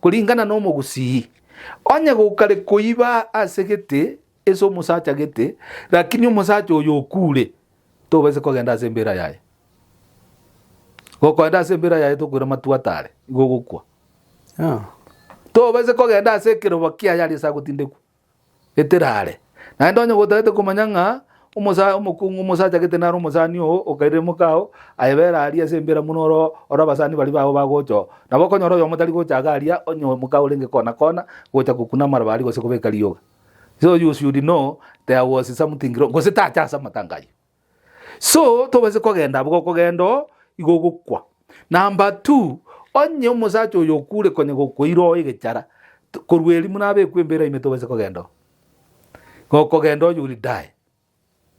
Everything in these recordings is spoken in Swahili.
kuringana no mugusi onye gukare kuiba asegete eso musacha gete lakini umusacha uyo kure to bese kogenda sembera yaye gokwenda sembera yaye to kure matuatare igogukwa to bese kogenda sekero bakia yali sagutindeku eterare na ndonye gotarete kumanyanga umusacha gete naro musani o okaire mukao ayebera ali asembera munoro ora basani bali baho bagocho nabo konyoro yo mutari gochaga ali onyo mukao lenge kona gocha kukuna mara bali gose kubeka liyoga. So you should know there was something wrong gose tacha samatangayo. So to bese kogenda bwo kogendo igogukwa. Number 2 onye umusacha yo kure konye gokoiro igechara kurweli munabe kwembera imeto bese kogendo. Kogendo you will die.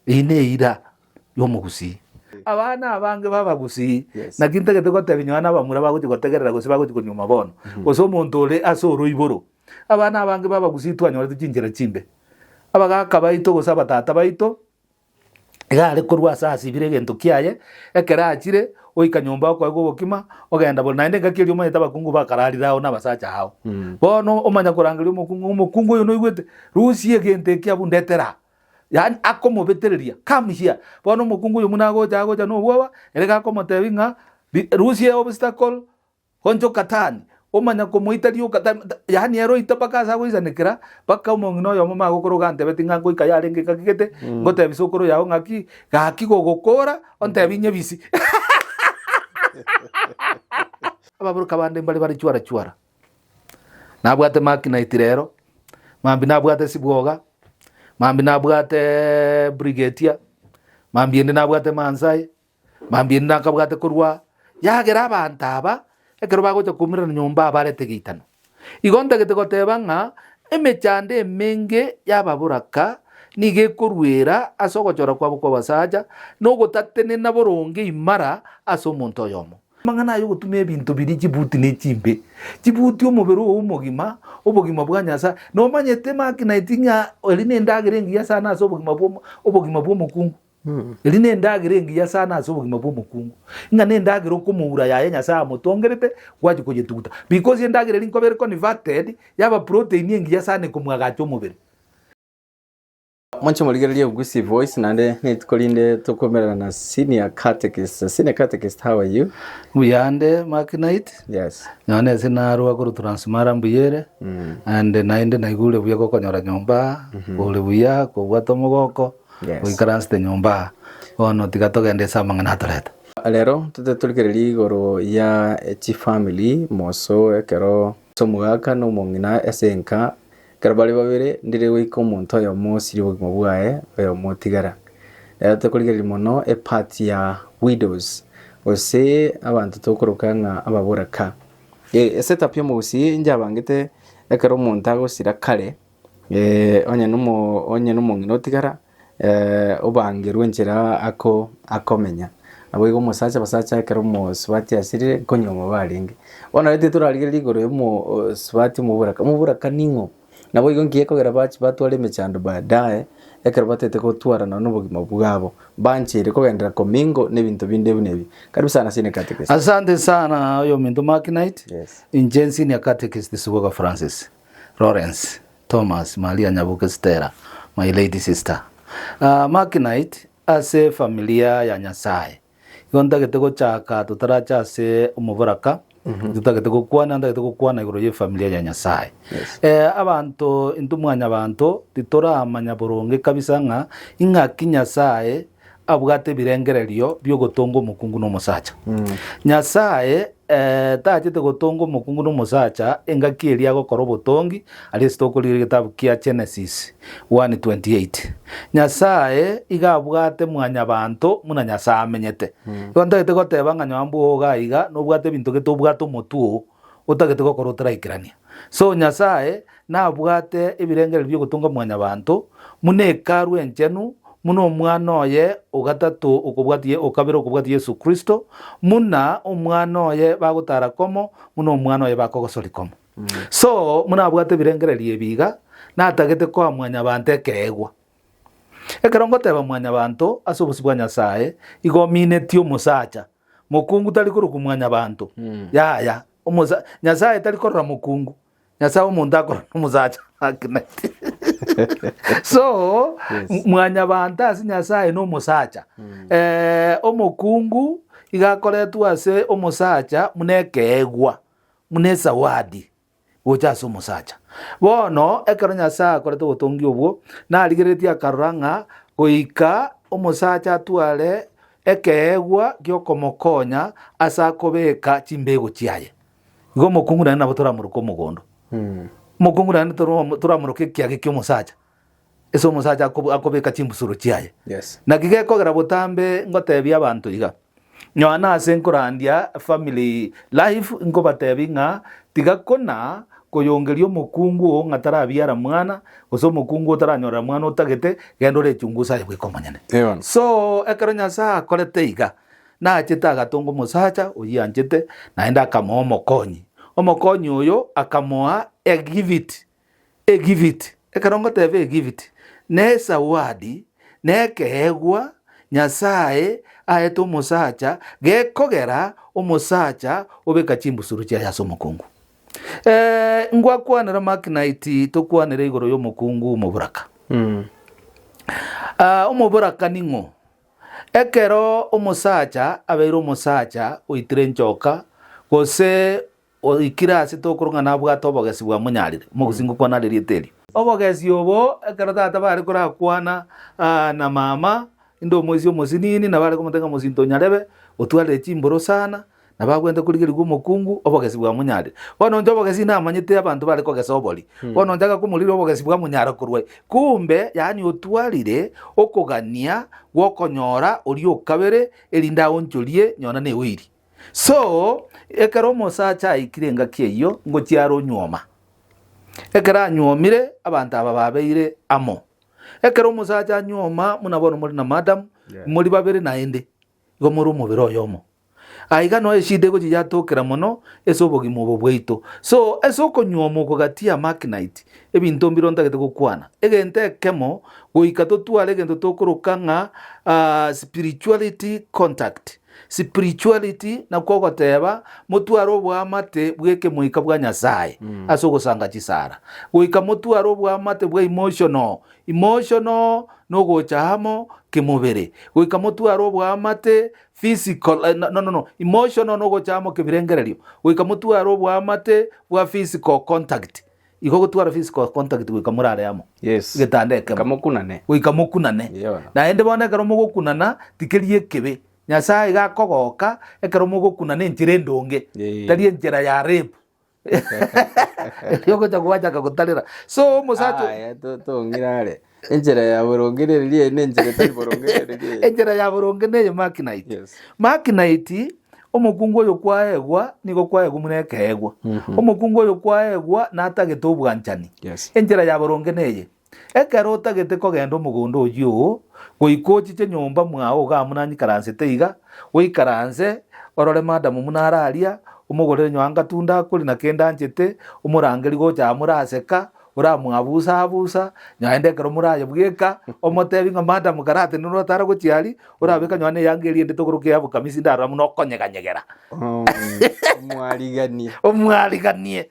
Ine ira yo mugusi abana abange babagusi na kintegete gotebinywana bamura baguti gotegerera gose baguti kunyuma bono goso muntu ore asoro iboro abana abange babagusi twanyora tukinjira chimbe abagaka baito gosa batata baito igare kurwa sasi bire gento kiaye ekera achire oikanyomba kwa gobokima ogenda bo naende ngakiri umanyeta bakungu bakarariraho nabasacha hao bono omanya kurangira umukungu yo no igwete rusie gente kiabundetera yani akomobetereria come here bono mukungu yo munago jago no bwoba erega komotebinga rusie obstacle honjo katani omanya komoitario katani yani ero itapaka sago izanekera baka umongino yo mama gokorogante betinga ngo ikayarenge kakigete ngote bisokoro yaho ngaki gaki gogokora ontebinye bisi ababuru kabande mbali bari chwara nabwate makina itirero mambi nabwate sibwoga mambi nabwate brigatia mambi ende nabwate mansai mambi ende nakabwate kurwa yagera abantaba ekero bagocha kumira nyomba barete gitano igonda gete gotebanga emechande emenge yababuraka nige kurwera asogochora kwabo kwa basaja no gotatene naboronge imara aso muntu yomo mangana yo gutumye ibintu biri kibuti ne chimbe kibuti omubero omugima obugima bwanyasa no manyete makina itinga eline ndagirengiya sana aso obugima bw'omukungu eline ndagirengiya sana aso obugima bw'omukungu inga ne ndagiro kumura yaye nyasa mutongerete gwaje kujetuta because ndagire linkobere converted yaba protein yengiya sana kumwagacho omubere Mwancho maligalia ugusi voice nande nitukolinde tukomerana na senior catechist. Senior catechist, how are you? Uyande makinite. Yes. Nyone sinarwa kuru transmara mbuyere. And naende naigule buya kokonyora nyomba. Ule buya kubwato mogoko. Yes. Uikaranste nyomba. Ono tigatogende samangana atoreta. Alero tutetulikiriri igoro ya echi family moso ekero somugaka no mongina esenka karabali babere ndire wiko omuntu oyo mosiri bugimo bwae oyo motigara tukurigirira mono e part ya widows ose abantu tokorokanga ababoraka setup yo musi njabangite ekero omuntu agosira kare onye no ngino tigara obangirwe njira akomenya abo igo musacha basacha ekero moswati asirire konyoma baringe ona rete turarigirira igoro yo moswati muburaka ningo nabo igo ngiye kogera bachi batware mechando baadaye ekero batete gotwara no bugima bwabo banchire kogendera komingo nebintu binde bunebi karibu sana senior catechist. Asante sana oyo mindu makinite. Yes. Injen senior catechist Suboga Francis Lawrence Thomas Maria Nyabuke Stella, my lady sister. Makinite ase familia ya Nyasaye igonda getego chaka tutaracha se umuburaka tutagete gukwana ndagete gukwana igoro ye familia ya Nyasaye. Abantu intumwanya abantu titora amanya boronge kabisa nga inga kinyasaye abwate birengererio byo gotongo mukungu no musacha. Nyasaye tajete gotongo mukungu no musacha engakiri yago korobotongi ali stokolire gitabu kia Genesis 1:28. Nyasaye igabwate mwanya abantu muna Nyasaye amenyete. Ndagete goteba nga nyambu oga iga no bwate bintu getobwato motuo utagete gokorotera ikirania. So Nyasaye na bwate ebirengere byo gotonga mwanya abantu munekarwe enchenu muno omwana oye ogatatu okubwatiye okabero okubwatiye Yesu Kristo muna omwana oye bagutara komo muno omwana oye bakogosori komo. So muna bwate birengererie biga na atagete kwa mwanya abantu ekegwa ekerongo teba mwanya abantu asobusibwa Nyasaye igo minetio musacha mukungu tali kuru kumwanya abantu ya nyasaye tari korora mukungu nyasaye omonto akorora omosacha Mark-Knight. So mwanya bantasi nyasaye no omosacha omokungu igakoretwa ase omosacha munekeegwa mune zawadi gocha ase omosacha bono ekero nyasaye akorete obotongi obwo narigeretie akarora ng'a goika omosacha atware ekeegwa giokomokonya ase akobeka chimbego chiaye igo omokungu naende nabo toramoruka omogondo omokungu naende toramoruka ekiage kia omosacha ase omosacha akobeka chimbusuro chiaye naki gekogera botambe ngotebia abanto iga nyona ase nkorandia family life nkobatebi ng'a tiga kona koyongeria omokungu ng'a tarabiara mwana gose omokungu otaranyorera mwana otagete genda orechungusa aye bweka omonyene so ekero nyasaye akorete iga nachete agatonga omosacha oyianchete naende akamoa omokonyi oyo akamoa egivit ekero ngoteba egivit ne zawadi nekeegwa nyasaye aete omosacha gekogera omosacha obeka chimbusuru chiaye ase omokungu ngwakwanera Mark-Knight tokwanera igoro y'omokungu omoburaka omoburaka ning'o ekero omosacha abeire omosacha oitire nchoka gose oikire ase tokorong'a nabwate obogesi bwa monyarire omogosingo kwanareri eteri obogesi obo ekero tata bare korakwana na mama inde omoisi omosinini nabare komotenga mosinto nyarebe otwarire chimboro sana nabagwente kurigerigwa omokungu obogesi bwa monyarire bono nche obogesi namanyete abanto bare kogesa obori bono nchaga komorire obogesi bwa monyara korwa kumbe yani otwarire okogania gwokonyora ori okabere erinde aonchorie nyona newiri so ekero omosacha aikire engaki eyio ngochiara onyuoma ekero anyuomire abanto aba babeire amo ekero omosacha anyuoma muna bono muri na madam muri babere naende igo muri omobere oyomo aiga no eshide gochi yatokera mono ase obogima obo bwaito so ase okonyuoma okogatia Mark-Knight ebinto mbiro ntagete gokwana egente ekemo goika totware egento tokoroka ng'a spirituality contact spirituality nakwo goteba motware obwamate bweke moika bwa nyasaye ase ogosanga chisara goika motware obwamate bwa emotional no gocha hamo kemobere goika motware obwamate physical emotional no gocha hamo kebirengererio goika motware obwamate bwa physical contact igo gotwara physical contact goika murare amo getandeke kamokunane goika mokunane naende bono ekero mogokunana tikerie kebe nyasaye gakogoka ekero mogokunana enchera endonge tari enchera ya rape yogocha gwachaka gotarera so omosacha tong'irare enchera ya borongererie nenchera tari borongererie enchera ya boronge neye Mark-Knight Mark-Knight omokungu oyo kwaegwa nigo kwaegwa muna ekeegwa omokungu oyo kwaegwa natagete obwanchani enchera ya boronge neye ekero otagete kogenda omogondo oywo goika ochiche nyomba mwao iga munanyikaransete iga goikaranse orore madamu munararia omogorere nyoanga tunda akori na kenda anchete omorangeri gocha muraseka oramwabusa nyaende ekero muraye bweka omotebi ng'a madamu karate nuno atara gochiari orabeka nyone yangeri ende togoroke yabo kamisi ndara muno konyeganyegera omwariganie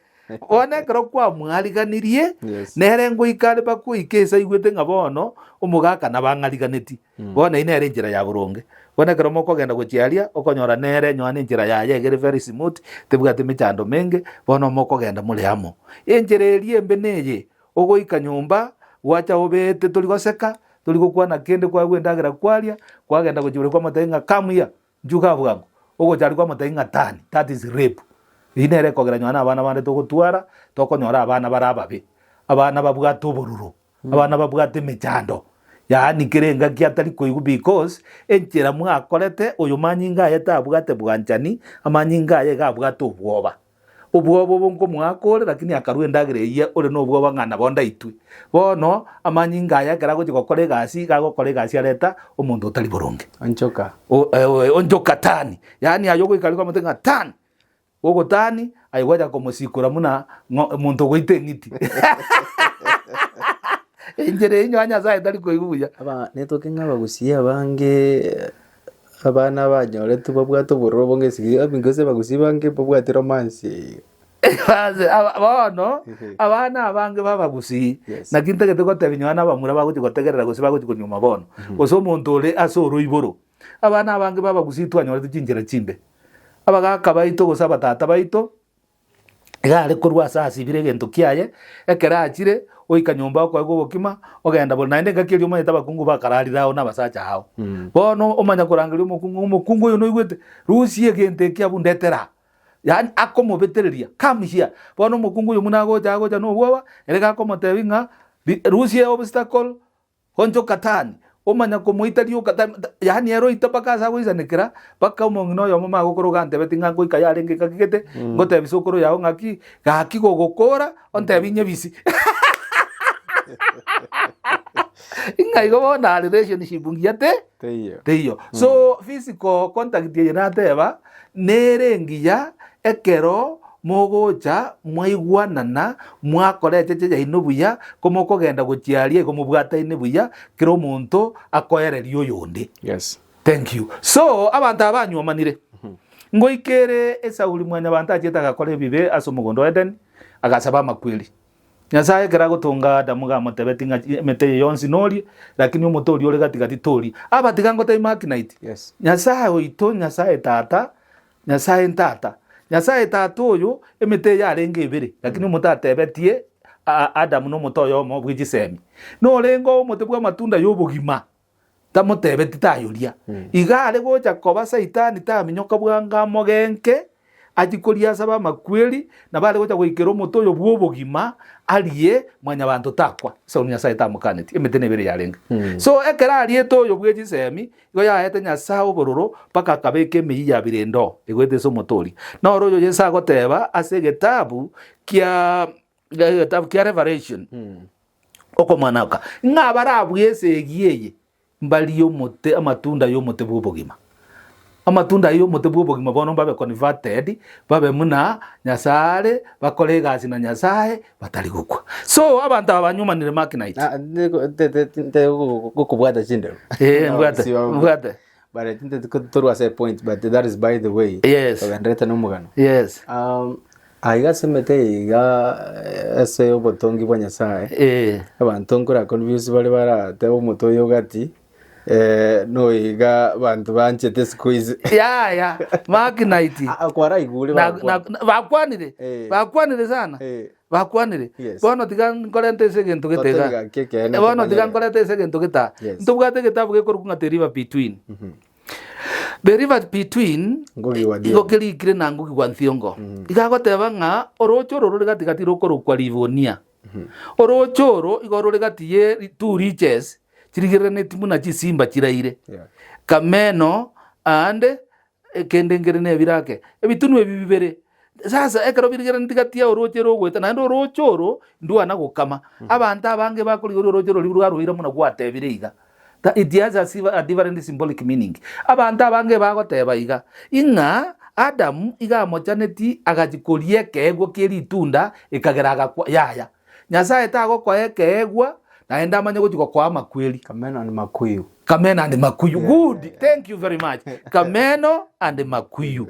one ekero kwamwariganirie nere ngoikare bakoika ase igwete ng'a bono omogaka nabang'ariganeti bono ine ere enchera ya boronge bono ekero mokogenda gochiaria okonyora nere nyoana enchera yaye egere very smooth tebwate mechando menge bono mokogenda muri amo enchera eria embe neye ogoika nyomba gwacha obete tori goseka tori gokwana kende kwagwa endagera kwaria kwagenda gochibore kwa matai ng'a kamuya njuga bwango ogochari kwa matai ng'a tani that is rape inere kogera nyona abana bande togotwara tokonyora abana barababe abana babwate oboruro abana babwate mechando yaani kirenga kiatari koigu because enchera mwakorete oyo manyinga ayeta abwate bwanchani amanyinga aye gabwate obwoba bonko mwakore lakini akarwe ndagire iye ore no obwoba ng'ana bonda itwe bono amanyinga aye kera gochi gokora egasi areta omonto otari boronge onchoka tani yaani ayo goikari kwa mutenga tani ogotani aigwaja komosikura muna muntu goite ng'iti enjere inyo anya zae tari koiguya aba netoke ng'abagusia bange abana banyore tubabwato bororo bongesigi abingose bagusibange babwate romance baze abono abana abange babagusi nakintegete gotebinywa n'abamura baguti gotegerera gusi baguti kunyuma bono goso umuntu uri asoro iboro abana abange babagusi twanyore tukinjira chimbe abagaka baito gosa batata baito igare kurwa sasi bire gento kiaye ekera achire oika nyomba kwa gobokima ogenda bona ende ngakiri umanye tabakungu bakarariraho n'abasacha hao bono omanya kurangira umukungu uyu no igwete rusiye gente kyabundetera yani akomobetereria come here bono umukungu uyu munagoja goja no bwoba erega komotebinga rusiye obstacle honjo katani omanya komuitario katani yani ero itapakaza goisanekera paka umongino yo mama gokorogante betinga goika yarenge kakigete ngotebisokoro yaho ngaki gaki gogokora ontebinye bisi inga igobona relationship ngiyate teyo so physical contact yenateba nerengiya ekero mogocha mwaigwanana mwakorecheche yaino buya komokogenda gochiarie komubwataine buya kero omonto akoereria oyonde. Yes, thank you. So abantu abanyumanire ngoikere esauli mwanya abantu achetaga kore bibe asomugondo Eden agasaba makweli Nyasaye kera gutunga Adamu gamutebetinga mete yonsi nori lakini umutori ore gatigati tori abatigango te makinite. Yes, Nyasaye oito Nyasaye tata Nyasaye ntata Nyasaye tata oyo emete yarenge ibere lakini umutatebetie Adamu no mutoyo mo bwijisemi no lengo umutebwa matunda yobugima tamutebeti tayoria igale gocha koba Saitani taminyoka bwanga mogenke ajikoria saba makweli na bale gocha goikero omotoyo bwobugima aliye mwanya bantu takwa so Nyasaye tamukaneti emetene bere yarenga so ekera aliye toyo bwijisemi igo yahete Nyasaye obororo paka kabeke miyi ya birendo igwete so motori na oroyo Yesu agoteba ase gitabu kia Revelation oko mwanaka ngabara bwese giyeye mbali yomote amatunda yomote bwobogima amatunda yomote bwobogima bono babe converted babe muna Nyasaye bakore gasi na Nyasaye batari gukwa so abantu abanyumanire makinite gukubwata chindero mbwate but I think that toru was a point but that is by the way. Yes, bandreta numugano. Yes, aiga semete iga ese obotongi bwa Nyasaye abantu nkora confuse bali bara te omotoyo gati no iga bantu banchete squeeze ya makinite akwara igule bakwanire sana bakwanire bono tigan korente segento getega bono tigan korente segento geta ntubwate getabu gekorukunga the river between the river between igokeri kire na ngugi gwa nthiongo igagoteba nga orocho roro gatigati rokorukwa Livonia orocho ro igoro rigatiye two riches chirigirene timuna chisimba chiraire kameno and kendengerene birake ebitunu ebibere sasa ekero birigirene tigatia orocho rogweta na ndo orocho ro ndwana gukama abantu abange bakuri orocho ro lirugaruhira muna gwatebire iga that it has a different symbolic meaning abantu abange bagoteba iga inga Adamu iga mochaneti agachikorie kegwo kiritunda ikageraga yaya Nyasaye tago kwa ekegwa naenda amanye gutiko kwa makweli Kameno and Makuyu yeah. Good, thank you very much. Kameno and Makuyu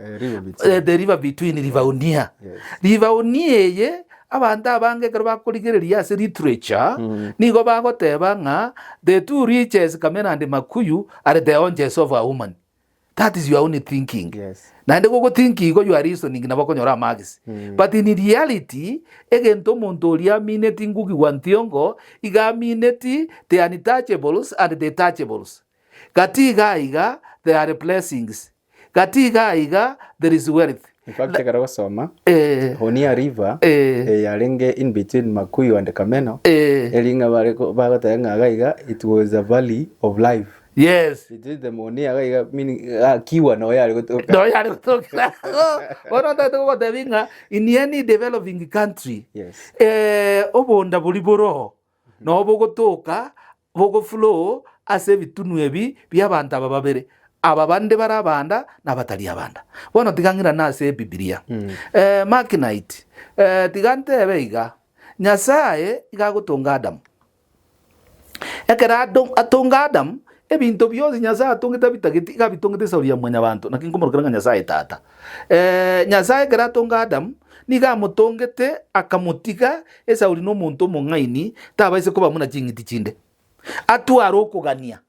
the river between Livonia. Livonia ye abantu abange kero bakurigereria ase literature nigo bagoteba nga the two riches Kameno and Makuyu are the angels of a woman. That is your only thinking. Yes. Na ndego go thinking go you are reasoning na bakonyora magis. But in reality egento montoria mineti ngugi wanthiongo iga mineti the untouchables and the touchables. Katiga iga there are blessings. Katiga iga there is wealth. In fact tekara soma Honia River yarenge in between Makuyu and Kameno elinga bagota nga iga it was a valley of life. Yes. It is the money aga meaning kiwa no yari gotoka. No yari gotoka. Ono tato ko tevinga in any developing country. Yes. Obonda buliboro. No bogotoka, bogo flow ase bitunu ebi by'abantu ababere. Ababande barabanda nabatali abanda. Bono tigangira na ase Biblia. Makinite. Tigante ebeiga. Nyasaye igagutunga Adamu. Ekera atunga Adamu ebinto byose Nyasaye atongete bitageti gabitongete sauria mwanya bantu nakinkomorokera Nyasaye tata Nyasaye kera atonga Adam niga mutongete akamutiga esauri no muntu mung'aini tabaise kuba muna chingiti chinde atwara okugania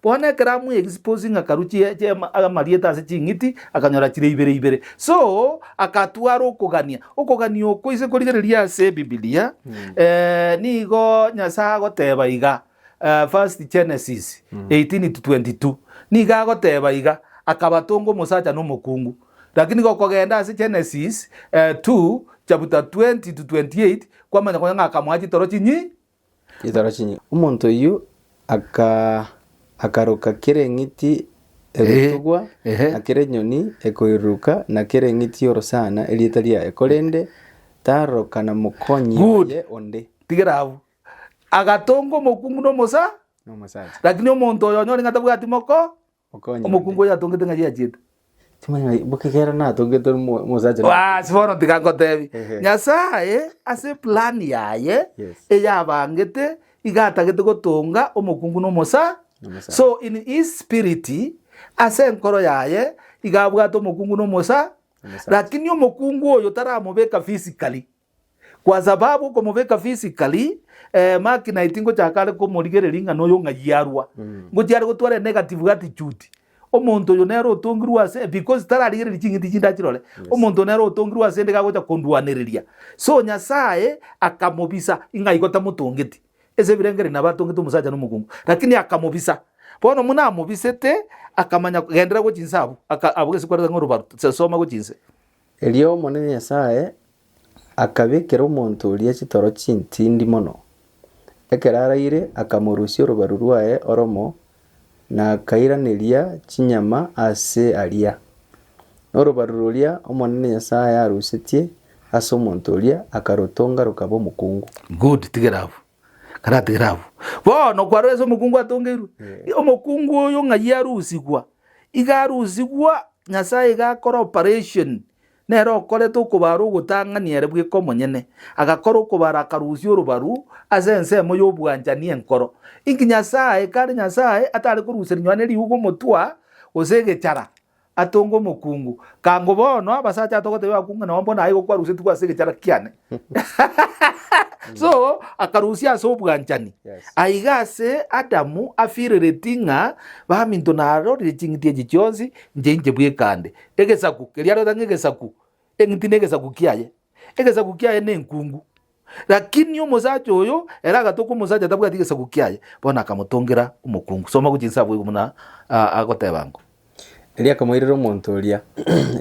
bona kera mu exposing akaruchi amarieta ase chingiti akanyora chire ibere so akatwara okugania oko ise korigereria ase Biblia nigo Nyasaye goteba iga first Genesis 18-22 niga goteba iga akabatongo musacha no mukungu lakini gokogenda ase Genesis 2 chapter 20-28 kwamanya kwa akamwaji toro chinyi umuntu yu akaruka kirengiti egutugwa akire nyoni ekoiruka na kirengiti orosana elitaria ekorende taroka na mukonyi ye onde tigeravu agatongo mukungu no musa no musacha lakini omuntu oyo nyori ngatabwati moko omukungu yatongete ngaji achita tumanya bukegera na tongete musacha sibono tigagotebi Nyasaye ase plan yaye eyabangete igatagete gotonga omukungu no musa so in his spirit ase nkoro yaye igabwata omukungu no musa lakini omukungu oyo taramubeka physically kwa sababu kumubeka physically Mark 19 chakale komorigereri ng'ano yo ng'ayiarwa ngo cyari gutwara negative attitude omuntu yo nero otongirwa ase because tararigereri chingiti chinda chirole omuntu nero otongirwa ase ndega gocha kondwaniriria so Nyasaye akamubisa ing'aigota mutongeti ese birengere nabatongete umusaja n'umugungu lakini akamubisa bono muna amubisete akamanya gendera go chinsabu abugese kwa ng'orubaru soma go chinse elio monene Nyasaye akabekera omuntu uria chitoro chintindi mono ekeraraire akamurusya orubaru rwaye oromo na akairaniria chinyama ase aria orubaru ruria omonene Nyasaye arusetie ase omuntu uria akarutonga rukaba omukungu good tigeravu karatigeravu bono kwarese omukungu atongeirwe omukungu oyo ng'ayi arusigwa igarusigwa Nyasaye gakora operation nero okorete okobara ogotang'aniere bweka omonyene agakora okobara akarusya orubaru ase ensemo y'obwanchani enkoro inki Nyasaye kare Nyasaye atare koruseri nywane riugo motwa ose egechara atongo omokungu kango bono abasacha atogote bakung'ana wambona aigo kwaruseti kwase egechara kiane so akarusya ase obwanchani aiga ase Adamu afirereti ng'a baminto narorire ching'iti echi chionsi nche bwekande egesaku keriarota ng'egesaku eng'iti negesaku kiaye na enkungu lakini omosacha oyo era agatoka omosacha tabwati gesaku kiaye bono akamotongera omokungu soma guchinsa bwego muna agotebango eria akamoirera omonto oria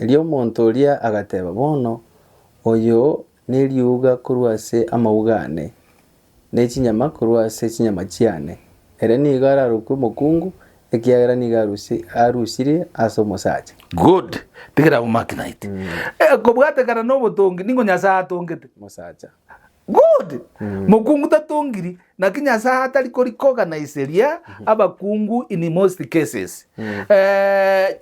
eria omonto oria agateba bono oyo neriuga korwa ase amaugane nechinyama korwa ase chinyama chiane ere niga araruka omokungu ekiagera niga arusire ase omosacha good tigera Mark 9 kobwatekana n'obotongi ningo Nyasaye atongete mosacha good mokungu tatongiri naki Nyasaye atari korikoganaiseria abakungu in most cases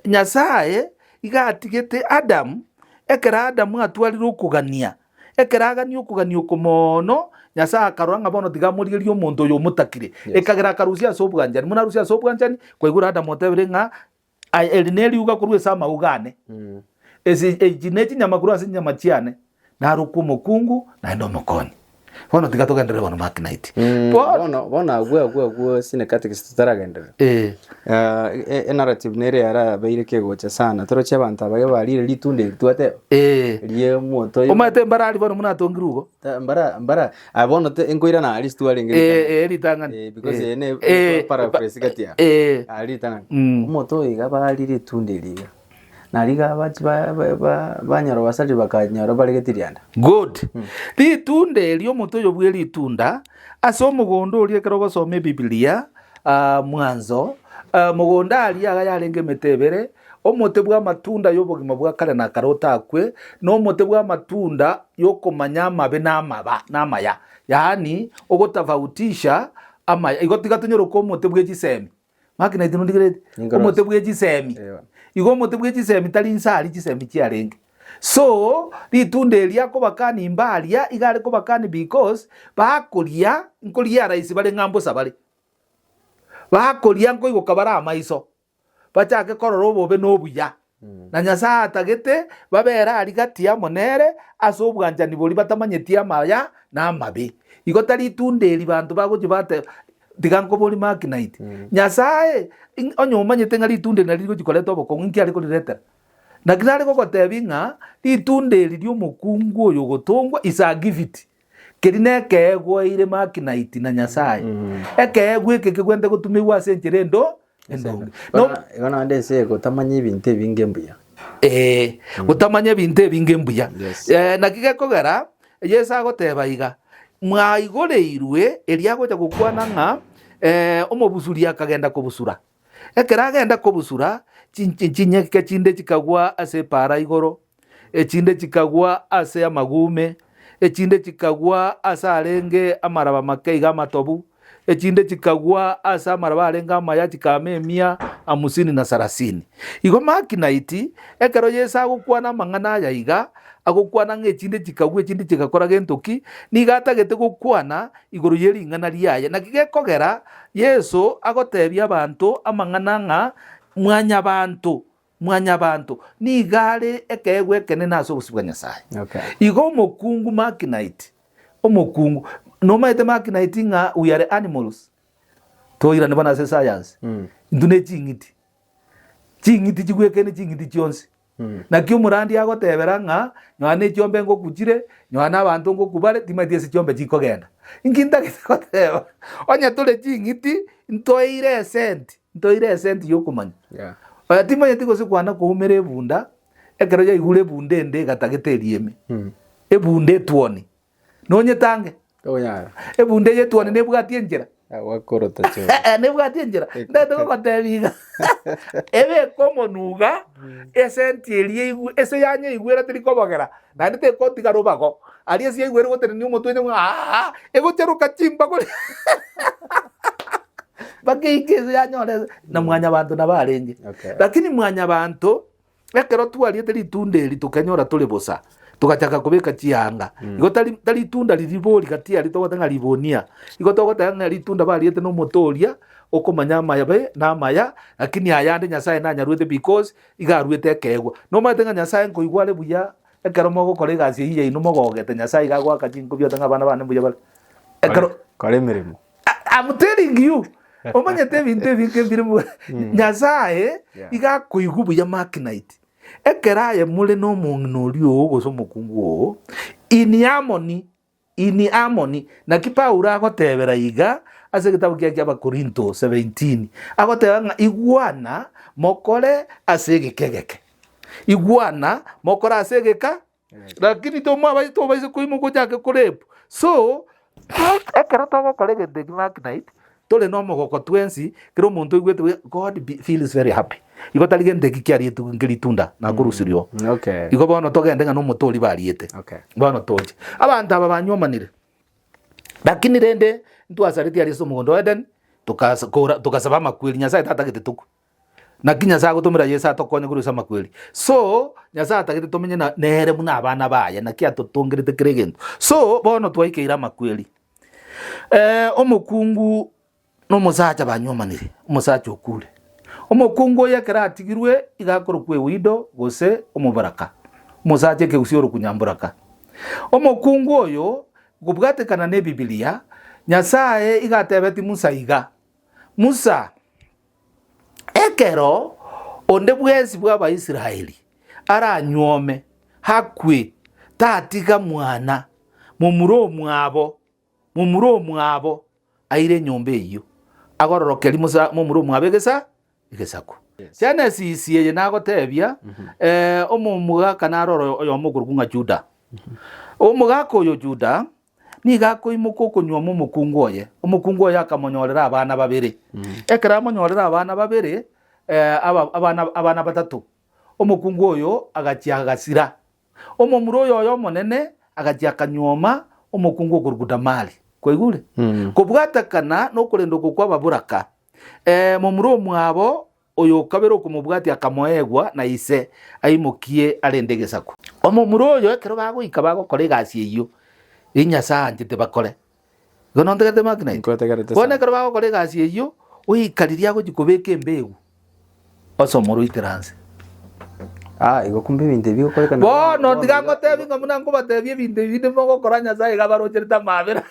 Nyasaye igatigete Adam ekera Adamu atwarire okugania ekeragani okugania okomono Nyasaye akarora ng'a bono tigamorigeria omonto oyo omotakire ekagera akarusya ase obwanchani muna arusya ase obwanchani kwaigura Adamu otebire ng'a erineriuga korwa ase amaugane ese echinyama korwa ase nyama chiane naruka omokungu naenda omokoni bono tigatogendere bono Mark 9 bono agwo sine katekisi tutaragendere narrative nere yarabeire kegocha sana toroche abantu abage barire litunde twate rie moto omate mbarari bono muna atongiru ugo mbara abono te enkoira na ali stuare ngeri ritangani because ene paraphrase gatia ali tangani moto iga bari litunde liga nariga banyaro basali bakanyaro baregetirianda good litunde elio moto yo bwe litunda ase omugondo orie kero gosome Biblia mwanzo mugonda ali aga yarenge metebere omote bwa matunda y'obogima bwa kare na karota akwe no mote bwa matunda yokomanya mabe n'amaya yani ogotafautisha amaya igotigatonyoro ko mote bwe gisemi makina itino ndigirete omote bwe gisemi igo mote bwe gisemi tali nsali gisemi kiarenge so litunde elia ko bakani imbalia igare ko bakani because bakoria nkoria raisi bare ngambo sabare bakoria nkoiguka bara amaiso bachake korora obobe n'obuya na Nyasaye atagete babera arigati ya monere ase obwanchani bori batamanyeti amaya na amabe igo tari itunderi bantu bagochi bate diganko bori makinite Nyasaye onyo umanyete ngari itunde na rigo gikoreta obokongu nki ari kuriretera na kinari gogotebi ng'a itunderi rio mokungu oyo gotongwa isa gift kerine kegwo ire makinite na Nyasaye ekegwe kekegwente gutumiwa ase ncherendo no igona ndese gutamanya ibintu ebinge mbuya gutamanya ebintu ebinge mbuya na kigekogera Yesu agoteba iga mwaigureirwe eriagocha gukwana ng'a omobusuri akagenda kubusura ekera agenda kubusura chinyeke chinde chikagwa ase para igoro echinde chikagwa ase amagume echinde chikagwa ase arenge amaraba makeiga amatobu echinde chikagwa asa maraba arenga amaya chikamemia 50 na 30 igo makinite ekero Yesu agukwana amang'ana aya iga agukwana ng'echinde chikagwa echinde chigakora gentoki nigatagete gukwana igoro ye ring'ana riaye na kigekogera Yesu agotebia abantu amang'ana ng'a mwanya bantu nigare ekegwe kenene ase obusibwa Nyasaye igo omokungu makinite omokungu no maete makinite ng'a we are animals toira ne bana se science ndune chingiti chigwekene chingiti chionse na kio murandi agotebera ng'a nywane chiombe ngokuchire nywana abantu ngokubare timatie se chiombe chikogenda inkinda gitoteba onya tole chingiti ntoire esenti yokumanya timaye tigose kwana kuumere ebunda ekero ya igure ebunda ende gatagete eme ebunda etwoni nonyetange ebunde yetuone nebwatie njera wakorota cho nebwatie njera ndete gogotebiga ebe komonuga esenti erie ese yanye igwera tirikobogera na ndete kotiga rubago ari ese igwera gotere ni umutwe ni egocheruka chimba kuri bakikeze yanyore na mwanya bantu nabarenge lakini mwanya bantu ekero twariete litunderi tukanyora tuli bosa tukachaka kubeka chianga igo tali tunda liribori katia litogotanga libonia igo togotanga litunda bariete no motoria okomanya maya be na maya lakini ayande Nyasaye na nyaruete because igaruete kegwa no matenga Nyasaye nkoigware buya ekero mogo kolega ase hiye ino mogogete Nyasaye gagwa kachinko byotanga bana bana buya bale ekero kale mirimo I'm telling you omanyete bintu ebinke mbirimu Nyasaye igakoigu buya makinite ekeraye mule no mung'ino rio goso mokungu ini amoni na kipaura agotebera iga ase gitabu kia Abakorinto 17 agotebera ng'a igwana mokore ase gekegeke igwana mokora ase geka lakini tobaise kuimuko jake kurepu so ekero togokore gete makinite tole no mogoko twensi kero muntu igwete God feels very happy igo taligende kikiarietu ngilitunda na kurusirio igo bono togende ng'a no mutori bariete bono toje abantu aba banyomanire lakini rende ntwasariti ari so mugondo Eden tukasaba makweli Nyasaye tatagete tuku na kinya sa gutumira Yesu atokonye kurusa makweli so Nyasaye atagete tumenye na nere muna abana baya na kia tutungirite kiregento so bono twaikeira makweli omukungu no musacha banyomanire musacha okure omukungu yakera atigirwe igakorokwe wido gose omubaraka musacha keusio kunyamburaka omukungu oyo gubwatekana ne Biblia Nyasaye igatebeti Musa ekero onde bwesi bwa Abaisiraeli aranyome hakwe tatiga mwana mumuro mwabo aire nyombe iyo agororokeri Musa mumuro mwabo igesako cyane sisiye nagotebia omumuga kanaroro oyo muguru nga Juda omugako oyo Juda niga koimuko kunywa mukungu oye omukungu oye akamonyorera abana babiri ekera amonyorera abana babiri abana batatu omukungu oyo agachia gasira omumuro oyo monene agachia kanyoma omukungu oguruguda mali koigure kubwatakana no kurendo kwa baburaka mumuro mwabo oyo kabero kumubwati akamoegwa na ise aimukie arendegesako omumuro oyo ekero bagoika bagokora egasi iyo Nyasaye njete bakore gono ntegete makinite bone ekero bagokora egasi iyo uikariria gukubeka embegu osomoro iteranse igo kumbe bintu bikorekana bono ndigangotebi ngamuna ngobatebie bintu binde mogokora Nyasaye gabarochereta mabera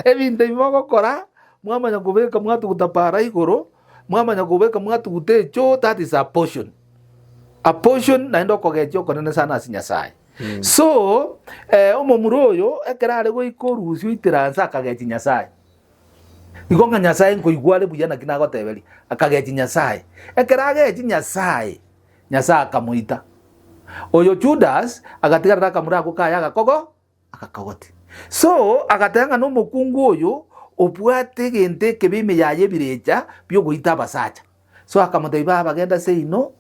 ebintu bimogokora mwamanya kubeka mwatuguta para igoro mwamanya kubeka mwatuguta echo. That is a portion naenda okogechia okonene sana ase Nyasaye. So omomuro oyo ekero are goika orusio iteranse akagechi Nyasaye igo ng'a Nyasaye nkoigware buya naki nagoteberia akagechi Nyasaye. Ekero agechi Nyasaye akamoita oyo Judas agatigarira akamura ako kaya agakogoti. So agatenga n'omokungu oyo obwate egento ekebe yaye ebirecha biogoita abasacha. So akamoteba abagenda seino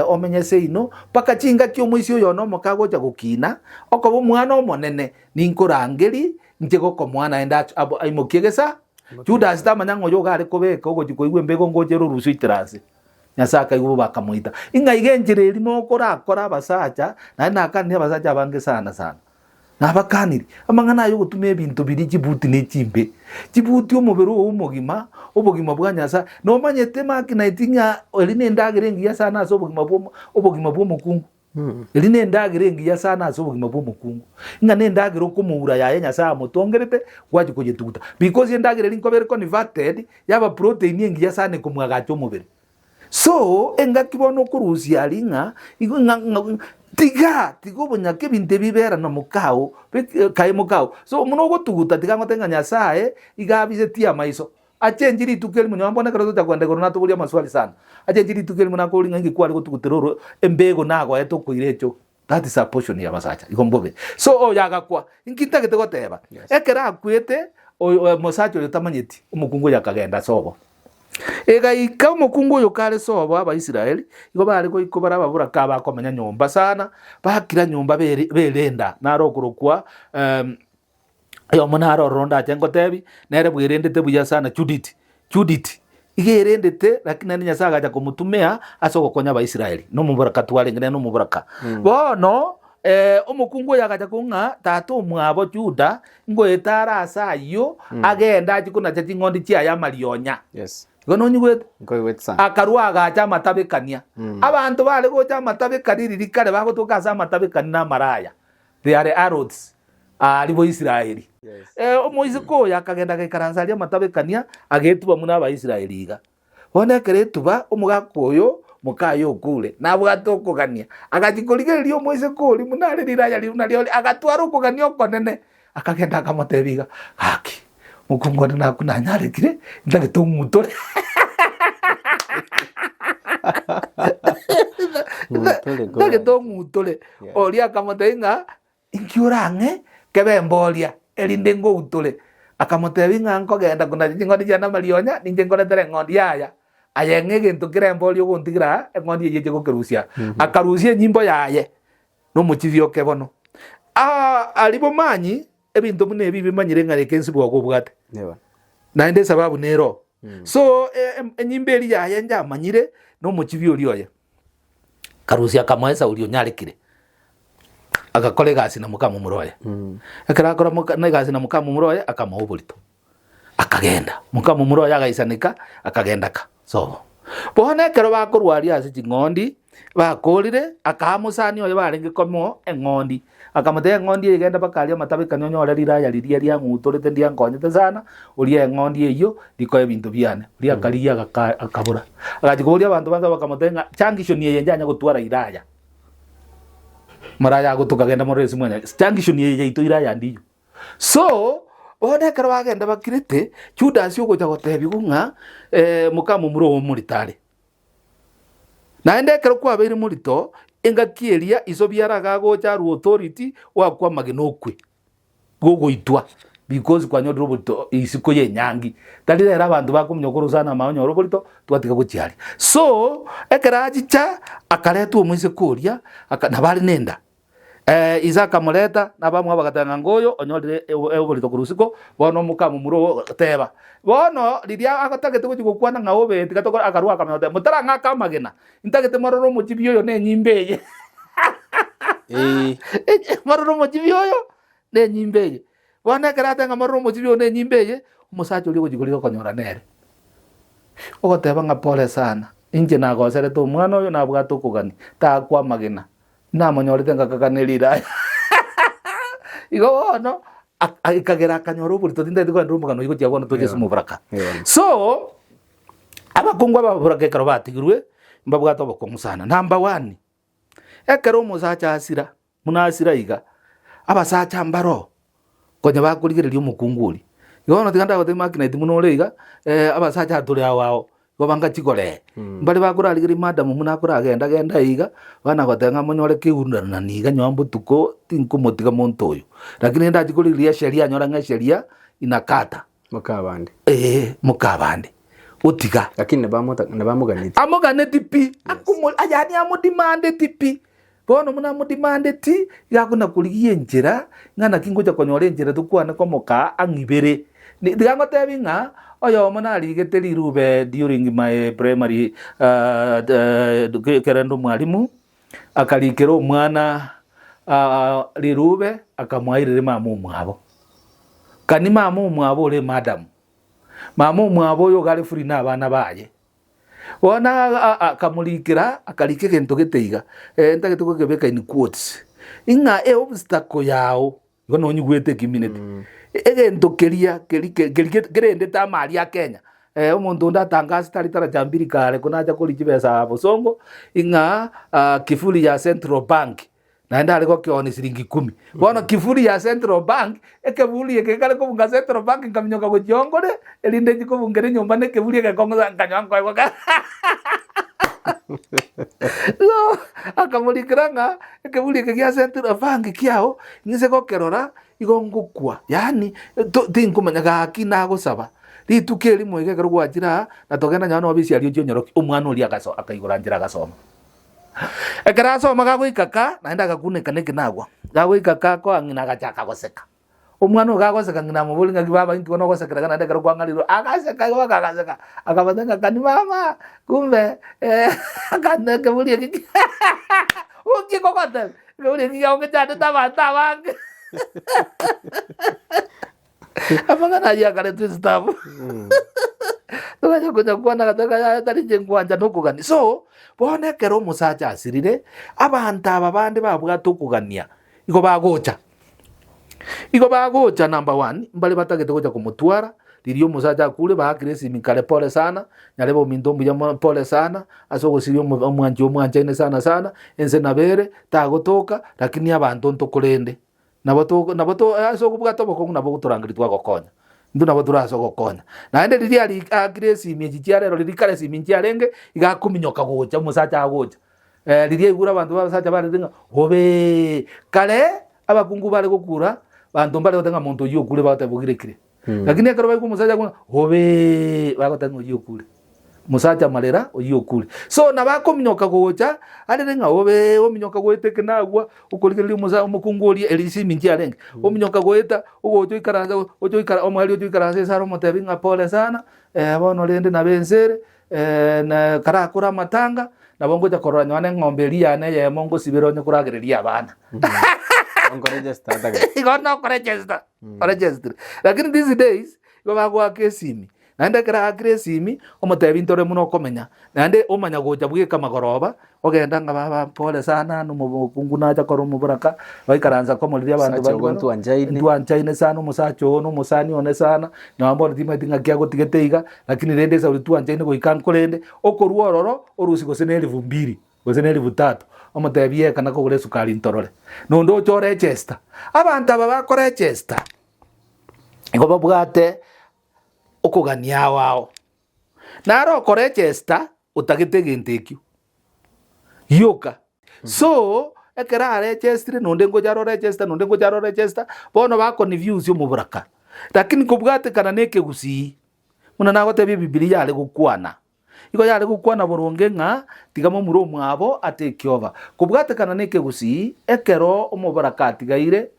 omenye seino paka chinga kio moisi oyo no mokagocha gukina okoba omwana omonene ninkorangeri njegoko mwana enda aimokiegesa. Judas tamanya ngoyo gare kobeka ogochi koigwe mbego ngojero rusu iterase Nyasaye akaigwa bakamoita inga igenjire erimo kora abasacha na akani abasacha bange sana nabakaniri amangana yo gutuma ebintu biri Jibuti ne chimbe Jibuti omubero omugima obugima bwa Nyasaye no manyete makina itinya eline ndagire ngiya sana so obugima bwo mukungu eline ndagire ngiya sana so obugima bwo mukungu inga ne ndagire okumura yaye Nyasaye mutongerete gwaji kujetuguta because ndagire linkobere converted yaba protein ngiya sana kumwagacho omubere. So enga kibono kurusia linga tigo bonyake binte bibera na mukao kai mukao. So muno gotuguta tiga ngotenga Nyasaye igabize tia maiso achenjiri tukeli munyo mbona karo takwande korona tubulia maswali sana achenjiri tukeli muna ko linga ngikwari gotugutero embego nago eto kuirecho. That is a portion ya basacha igombobe. So yagakwa inkita gete goteba ekera akwete mosacho yotamanyeti umukungu yakagenda sobo ega ika omokungu oyo kare sobo Abaisiraeli igo bari goiko barababura ka bakomenya nyomba sana bakira nyomba berenda narokurukwa ayo monaro ronda chengo tebi nere bwirendete buya sana Judith igerendete lakini Nyasaye agaja kumutumia asogokonya Abaisiraeli no muburaka twale ngene no muburaka bono omokungu yagaja kunga tato omwabo Juda ngo etara asayo agenda akikuna chingondi chia ya marionya. Yes. Gono nyugwete ngoiwetsa akarwaga acha matabekania abantu bale gocha matabekani rikare bagotoka asa matabekani na maraya they are arrows alibo Israeli. Omoise ko yakagenda gekaranzaria matabekania agetuba muna Abaisiraeli iga bona keretuba omugako oyo mukayo okule nabwato okogania agachikoligereria omoise ko ri munare riraya rinalio agatwara okogania okonene akagenda akamotebiga haki mukungwana nakunanyarekire ndagitongutore ndagitongutore oria akamotenga inkiurange kebemboria elinde ngoutore akamotebiga nkogenda kuna ngodi jana marionya ninje ngoretere ngodi yaya ayenge gento kiremborio gontigira ngodi yeje gokerusia akarusia nyimbo yaye no muchivio kebono alibo manyi ebintu mune ebi bimanyire ngare kensi bwako bwate naende sababu nero so enyimberi yaye njamanyire no muchivio lioye karusia kamwesa ulio nyarekire agakole gasi na mukamu muroye akara akora na gasi na mukamu muroye akamuhubulito akagenda mukamu muroye agaisanika akagenda ka so bohone kero bakorwaria ase chingondi bakorire akamusani oyo barenge komo engondi akamate engondi egenda bakalia matabekani onyora riraya riria ngutorete ndia nkonyete sana uria engondi eyo rikoye bintu biane uria karia akabura agachikoria abantu banza bakamutenga changishoni yeye njanya gutwara iraya maraya gutukagenda moresi mwanya changishoni yeye ito iraya ndiyo so one kero bagenda bakirite Judas yogoja gotebi gunga mukamu muro omuritare naende kero kwa beri murito engakieria iso biaraga gocha ru authority wakwa magenokwe gogoitwa because kwa nyodo roboto isiko ye nyangi talira era abantu bakumnyokoro sana maonyo roboto twatika guchiari so ekera achicha akaretu omwise kuria akanabari nenda Isaka muleta na bamwe bagatanga ngoyo onyodire ebolito kurusiko bono mukamu muro teba bono lidia agatagete gukwana nga obeti gatokora akarwa kameote mutara ngaka magena intagete maroro muchibio yo ne nyimbeye maroro muchibio yo ne nyimbeye bono kerata nga maroro muchibio ne nyimbeye umusacha uri gujigurira konyora nere ogoteba nga pole sana inje nagocere tu mwana uyu nabwata ukugani takwa magina namonyorete ngakakanirira igo no ikagera akanyoro buri totinde ndiko ndumugano igo cyabona tugeze mu buraka so abakungu ababuraka karo batigirwe mbabwata abakungu sana number 1 ekero umusacha asira munasira iga abasacha mbaro konya bakurigiriria umukunguri igono tiganda gote makinate muno reiga abasacha aturi awao gobanga chikore mbali bakurarigiri madam munakura agenda iga bana gotenga munyore kiundana niga nyombo tuko tinkumutiga muntu uyu lakini ndachikuriria sheria nyora nga sheria inakata mukabande mukabande utiga lakini nebamuganiti amuganeti pi akumul ayani amudimande tipi bono muna mudimande ti yakuna kurigie njira ngana kingoja konyore njira tukwana komoka angibere ndigango tebinga oyo mona ligete lirube during my primary kerendo mwalimu akalikero umwana lirube akamwairire mamu mwabo kani mamu mwabo le madam mamu mwabo yo gali free na bana baye wona akamulikira akalike gento geteiga ntagituko gebeka in quotes inga obstacle yao gono nyugwete kiminute egento keria gerende ta mali ya Kenya umuntu ndatangasa tari jambiri kare kunaja kuri besa bosongo inga kifuli ya Central Bank naenda aliko kioni shilingi 10 bona kifuli ya Central Bank ekebuli ekekale ko bunga Central Bank nkamnyoka go jongore elinde jiko bungere nyomba ne kebuli ekekonga nkanyangwa kwa no akamulikiranga ekebuli ekegia Central Bank kiao nise ko kerora igongukwa yani tinkumenyaga akina gusaba ritukeri mwege garugwa jira na togena nyano obisi ali onyoroki umwana uri agaso akaigura njira gasoma ekaraso magago ikaka naenda gakuneka nekinagwa gago ikaka ko angina gachaka goseka umwana ugagoseka ngina mubulinga kibaba inki kono gosekera kana ndekero kwangaliro agaseka yo agaseka akabatenga kani mama kumbe akande kebuli iki uki kokote kebuli iki yonge tata tabange amanga naja kare twistabu tukaje kuja kuona kataka tari jengwanja nokugani so bone kero musacha asirire abantu ababande babwato kugania iko bagocha number 1 mbali batagete kuja kumutwara lirio musacha kule bakire simikale pole sana nyalebo mindombu ya pole sana asoko sirio omwanje ine sana ense nabere tagotoka lakini abantu ntokurende nabato asoko bwato bokongu nabo guturangiritwa gokonya ndu nabo turaso gokonya naende riria ali agresi imejitiare ro rikare siminjiarenge igakuminyoka gocha musacha agocha riria igura abantu basacha bari dinga hobe kale abakungu bari gukura bantu bari gotenga muntu yukure batabugire kire lakini akaro bari kumusacha kuna hobe bagotenga yukure musacha malera oyokure so nabakominyoka gocha ari dinga hobe ominyoka goete kinagwa ukurikiri umukunguri elisi minjiarenge ominyoka goeta ugojo ikaranza ojo ikara omwali ojo ikaranza saro motebinga pole sana bono rende na bensere na karakura matanga na bongo ja koranya ne ng'ombe liane ye mongo sibironye kuragereria abana register register lakini these days go bagwa kesimi nande kara kesimi omotebi ntore muno komenya nande omanya goja bwika magoroba ogenda nga baba pole sana no mukungu naja koro muburaka baikaranza komoliria abantu bari ntu anjaine sana musacho no musani one sana nyambo ndima tinga kyago tigeteiga lakini rende sa uri tu anjaine go ikankorende okoruororo orusi goseneli 2 goseneli 3 omotebi kana ko gure sukari ntorore no ndo cho register abantu baba ko register ngo babwate okugania wao naro ko register utagitegenteki yoka so ekera register no ndengo jaro register bono bako ni views yo muburaka lakini kubwate kana neke gusi muna nago tebi biblia ale gukwana iko yale gukwana boronge nga tigamo muro mwabo atekyoba kubwate kana neke gusi ekero umuburaka tigaire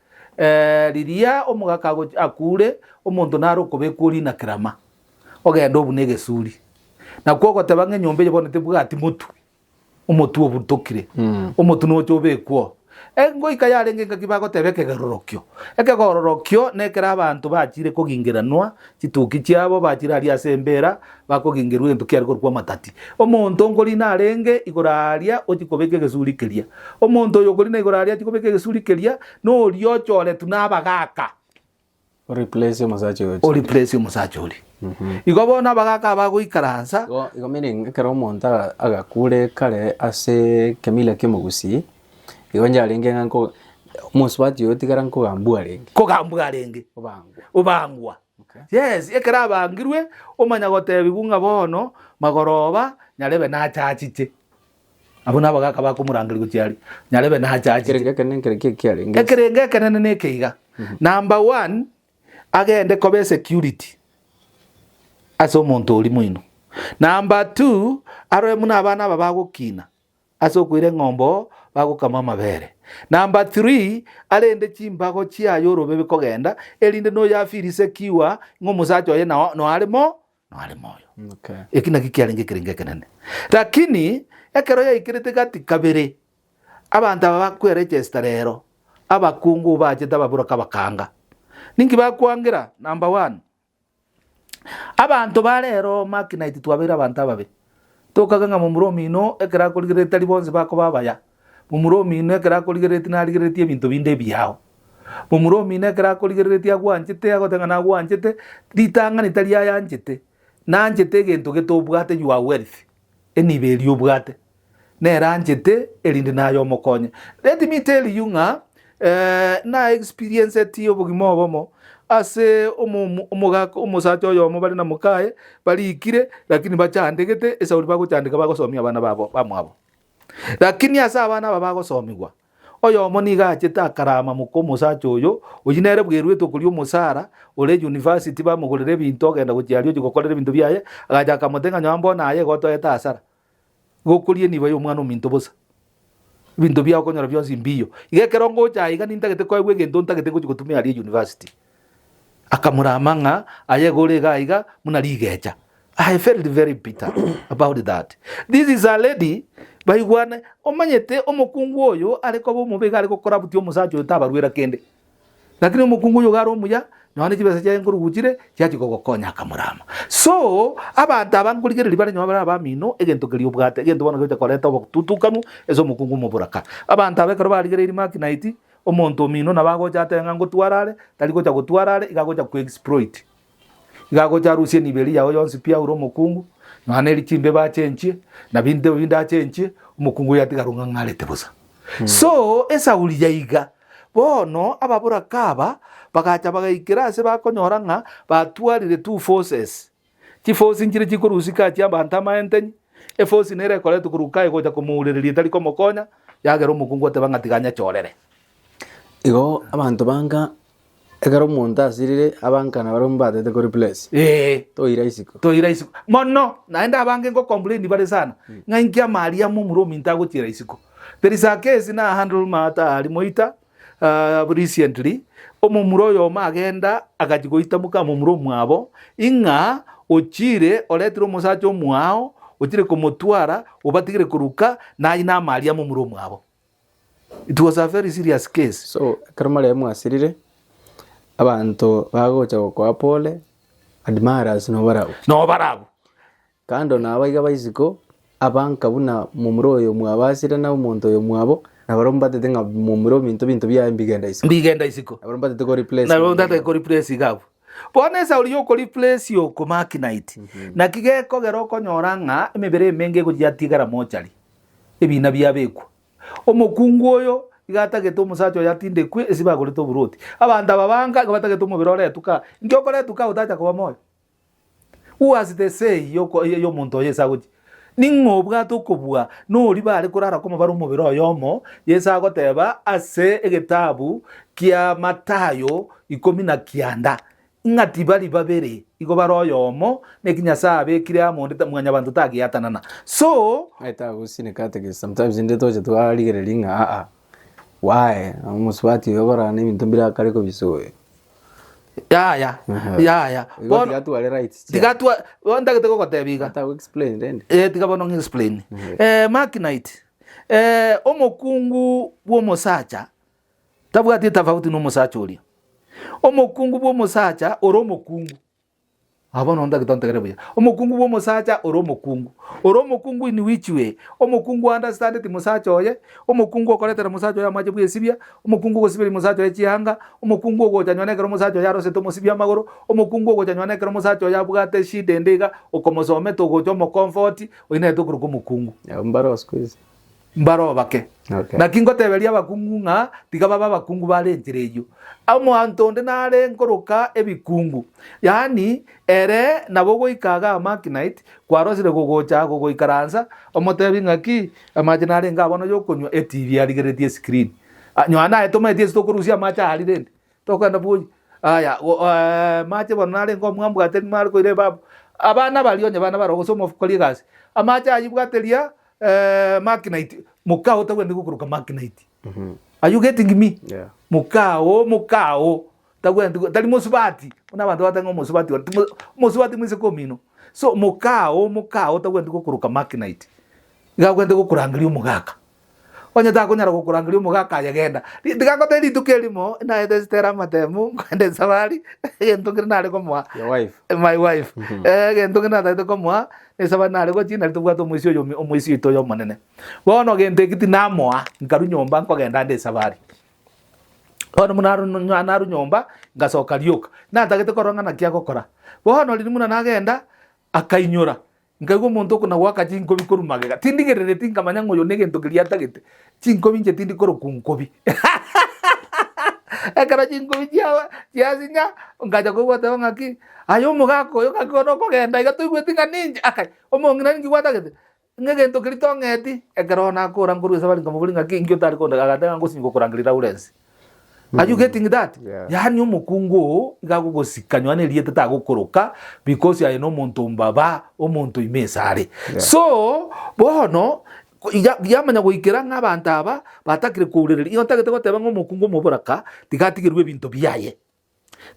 liria omugakago akure omuntu naro kubekuri na kirama ogenda obunege suri na kwoko tebange nyombe bonete bwati mutu umutu obutokire umutu no cyobe kwo ngoika yarenge ngakibago tebeke gerorokio ekegororokio nekera abantu bachire kugingiranwa chituki chiabo bachira ali asembera bakogingerwa into kiari kwa matati omonto ngori narenge igoraria ochikobeke gesurikeria omonto yo gori na igoraria chikobeke gesurikeria no rio chore tunabagaka replace musacho o replace musacho uri igobona bagaka bagoikaransa igo meaning kero monta agakure kare ase Kemila Kimugusi igo njarenge nganko muswati yo tigara nko gambua renge ubangwa yes ekera bangirwe omanya gotebi gunga bono magoroba nyarebe na chachiche abona bagaka bakumurangiri gucyari nyarebe na chachiche kerenge kenene nekeiga number 1 agende kobe security aso muntu uri mwino number 2 arwe muna abana babagukina aso kwire ngombo bagukama mabere number 3 arende chimbago chiayo robe kogenda elinde no yafirise kiwa ngomusacho ye no alimo okay ekina kikiarenge kirenge kenene lakini ekero ya ikirite gati kabere abantu abakwe register rero abakungu baje tababura kabakanga ningi bakwangira number 1 abantu barero makinite twabira abantu ababe tokaganga mu muromino ekera kuligireta libonze bako babaya mu muromino ekera kuligireta naligiretie bintu binde byao mu muromino ekera kuligiretia gwanjete agotanga na gwanjete litanga nitali yanjete nanjete gento getobwate you are wealth enibeli obwate neranjete elinde nayo mokonye let me tell you nga na experience tiyo bugimo bomo ase omugako omusacho yo bali na mukae bali ikire lakini bachandegete esauri bagochandika bagosomia abana babo bamwabo lakini asa abana babagosomigwa oyo moniga acheta karama mukomusacho yo ujinere bwerwe kuri omusara ole university bamugurire bintu ogenda guchiario gikokorera bintu byaye agaja kamutenga nyambo naye goto eta asara gokurie niba yo mwana ominto bosa bintu byao konyora byonsi mbiyo igekero ngocha iga nintagete kwa gwe gento ntagete gutumia ali university akamuramanga ayegore gaiga munaligecha. I felt very bitter about that. This is a lady baigwane omanyete omukungu oyo ariko bo mubega ariko korabuti omusacho tabarwera kende lakini omukungu oyo garo muya none kibese cya nguru gukire cyakiko gokonya akamurama so abantu abankurigere libare nyabara abamino egento kiri ubwate egento bona gyo koreta obututukanu ezo mukungu muburaka abantu abekero barigere iri makinite omonto mino nabago cyatenga ngo twarare taliko cya gutwarare igago cya ku exploit igago cya rusie nibeli yawo yonsi pia uro mukungu none likimbe bachenche na binde binda chenche umukungu yatigarunga ngalete busa so esa uli yaiga bono ababura kaba bagacha bagaikira se bakonyoranga batwarire two forces ti force ngire chikurusika cya bantama entenyi e force nere kole tukuruka igoja kumulirira taliko mokonya yagero umukungu atebangatiganya chorere igo abantu banga egaro monta asirire abankana barumbate te ko replace to iraisiko mono naenda abange ngo complain bare sana ngainkia maria mu muromi ntago tiraisiko there is a case na handle mata ali moita recently omumuro yo magenda akajigoita muka mumuro mwabo inga ochire oletro musacho mwao ochire komotwara obatigire kuruka na ina maria mu muro mwabo. It was a very serious case. So karmale mu asirire abantu bagocha kwa pole admirers no barabu kando na abaiga baisiko abanka buna mumuro yo mwabasira na umuntu yo mwabo nabaromba tetenga mumuro bintu bya mbigenda isiko nabaromba te ko replace igabo bonesa uri yo ko replace yo ko makinite na kigeko gero konyoranga emebere menge gujatigara mochari ebina byabekwa omukungu oyo igatagete omusacho yatinde kwe esibagore to buruti abanda babanga batagete omubirore tuka ngiokore tuka utacha kuba moyo who has the say yo muntu yesa guti ningobwa tukubwa no libare kurara ko mubaro omubiro yomo yesa goteba ase egetabu kia Matayo 19 ngati bali babere igo baro yomo nekinya sabe kire amonde mwanya bantu tagiyatanana so aita gusine kate sometimes indetoje to aligere linga why amuswati yogora ni bintu bira kare ko bisoye ya bono gatu ale right digatu onda gete ko tebiga ta explain then tigabono explain makinite omokungu bw'omosacha tabwati tofauti n'omosacha oria. Omokungu bw'omosacha ori omokungu abono ndagitontegere buya. Omokungu bw'omosacha ori omokungu. Ori omokungu in which way? Omokungu understand ati mosacha oye, omokungu okoretera mosacha oye amache bwesibia, omokungu ogosibiri mosacha oye chianga, omokungu ogochanywanekera mosacha oye arosete omosibia amagoro, omokungu ogochanywanekera mosacha oye abwate shida endiga, okomosometa ogocha omocomfort, oinete okuruka omokungu. Mbaro squeeze. Mbaro bake. Okay. Nakingoteberia abakungu ng'a tiga baba abakungu barenchire eyo. Omonto onde nare nkoroka ebikungu. Yani ere nabo goikaga amakinite kwarosire gogocha gogoikaransa omotebi ng'aki amache nare ngabono yokonywa eTV arigeretie screen. Nywana etometie stokurusia amache alirende. Tokanda buyi. Aya mache bono nare ngomwambwate mari koire babo. Abana balionye bana barogosoma ofukoli gasi. Amache ayibwateria makinite mukao tagwende gukuruka makinite. Are you getting me? Yeah. Mukao tagwende tali musubati una bantu batanga musubati mwise komino. So mukao tagwende gukuruka makinite. Gagwende gukurangiria umugaka. Onye takonyara gukurangiria umugaka yagenda. Ndigakote ritukelimo na edestera matemu kwende sabari gentungire nare komwa. Your wife. My wife. Gentungire nare komwa esaba nare go china litubwato omwisi ito yo monene. Bono gente kiti namwa nkaru nyomba nkogenda nde sabari. Ono munaru nyomba ngasoka ryoka. Natagete koronga na kia gokora. Bono liri muna nagenda akainyora. Ngaigo muntu kuna waka chinko bikuru magega. Tindigerere tinkamanya ngoyo negento kiria tagete. Chinko binje tindi koro kunkobi. Ekara chinko bijya yazinya ngaja ko gwata ngaki. Ayo mugako yo kakono kogenda igato igwetinga ninja akai. Omongina ningi gwatagete. Ngegento kirito ngeti ekara na kora nguru sabali ngamubuli ngaki ngyo tari konda agata ngosingo kurangirira ulensi. Are you getting that? Yeah. Yani omukungu igagugosikanywa erie tatagukuruka because ya no muntu mbaba omuntu imesare. Yeah. So bono yamanya guikira nk'abantu aba batakire kuurerera iyo ntagete goteba ng'omukungu muburaka tigatigirwe ebintu byaye.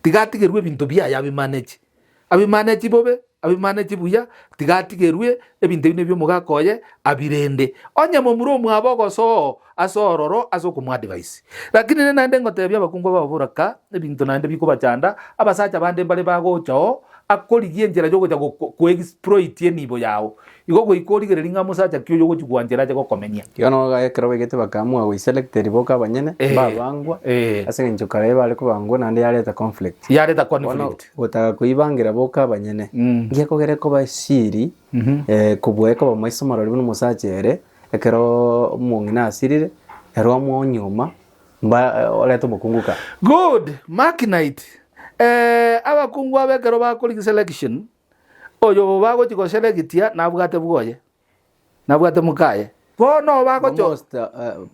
Tigatigirwe ebintu byaye abimanage bobe abimanage buya tigatigirwe ebintu bine byo mugakoye abirende onye mu muri omwabogoso asororo azokumwa device. Lakini nende ngotebya abakungu baburaka ebintu nande bikubachanda abasacha bande bale bagocho akorigie njera yo gocha ku exploit enibo yawo igo goikorigereri nga musacha kyo yo gochigwanjera je gokomenya yono ga ekero begete bakamwa we selected boka banyene babangwa ase njo kare bale kubangwa nande yareta conflict gotaka kuibangira boka banyene ngiye kogere ko bashiri kubweko bamaiso marori buno musacha ere ekero mungina asirire ero mwonyuma mba oleto mukunguka good makinite abakungu abekero bakuri selection oyo bago chiko selectia nabwate bwoye nabwate mukaye bono bago cho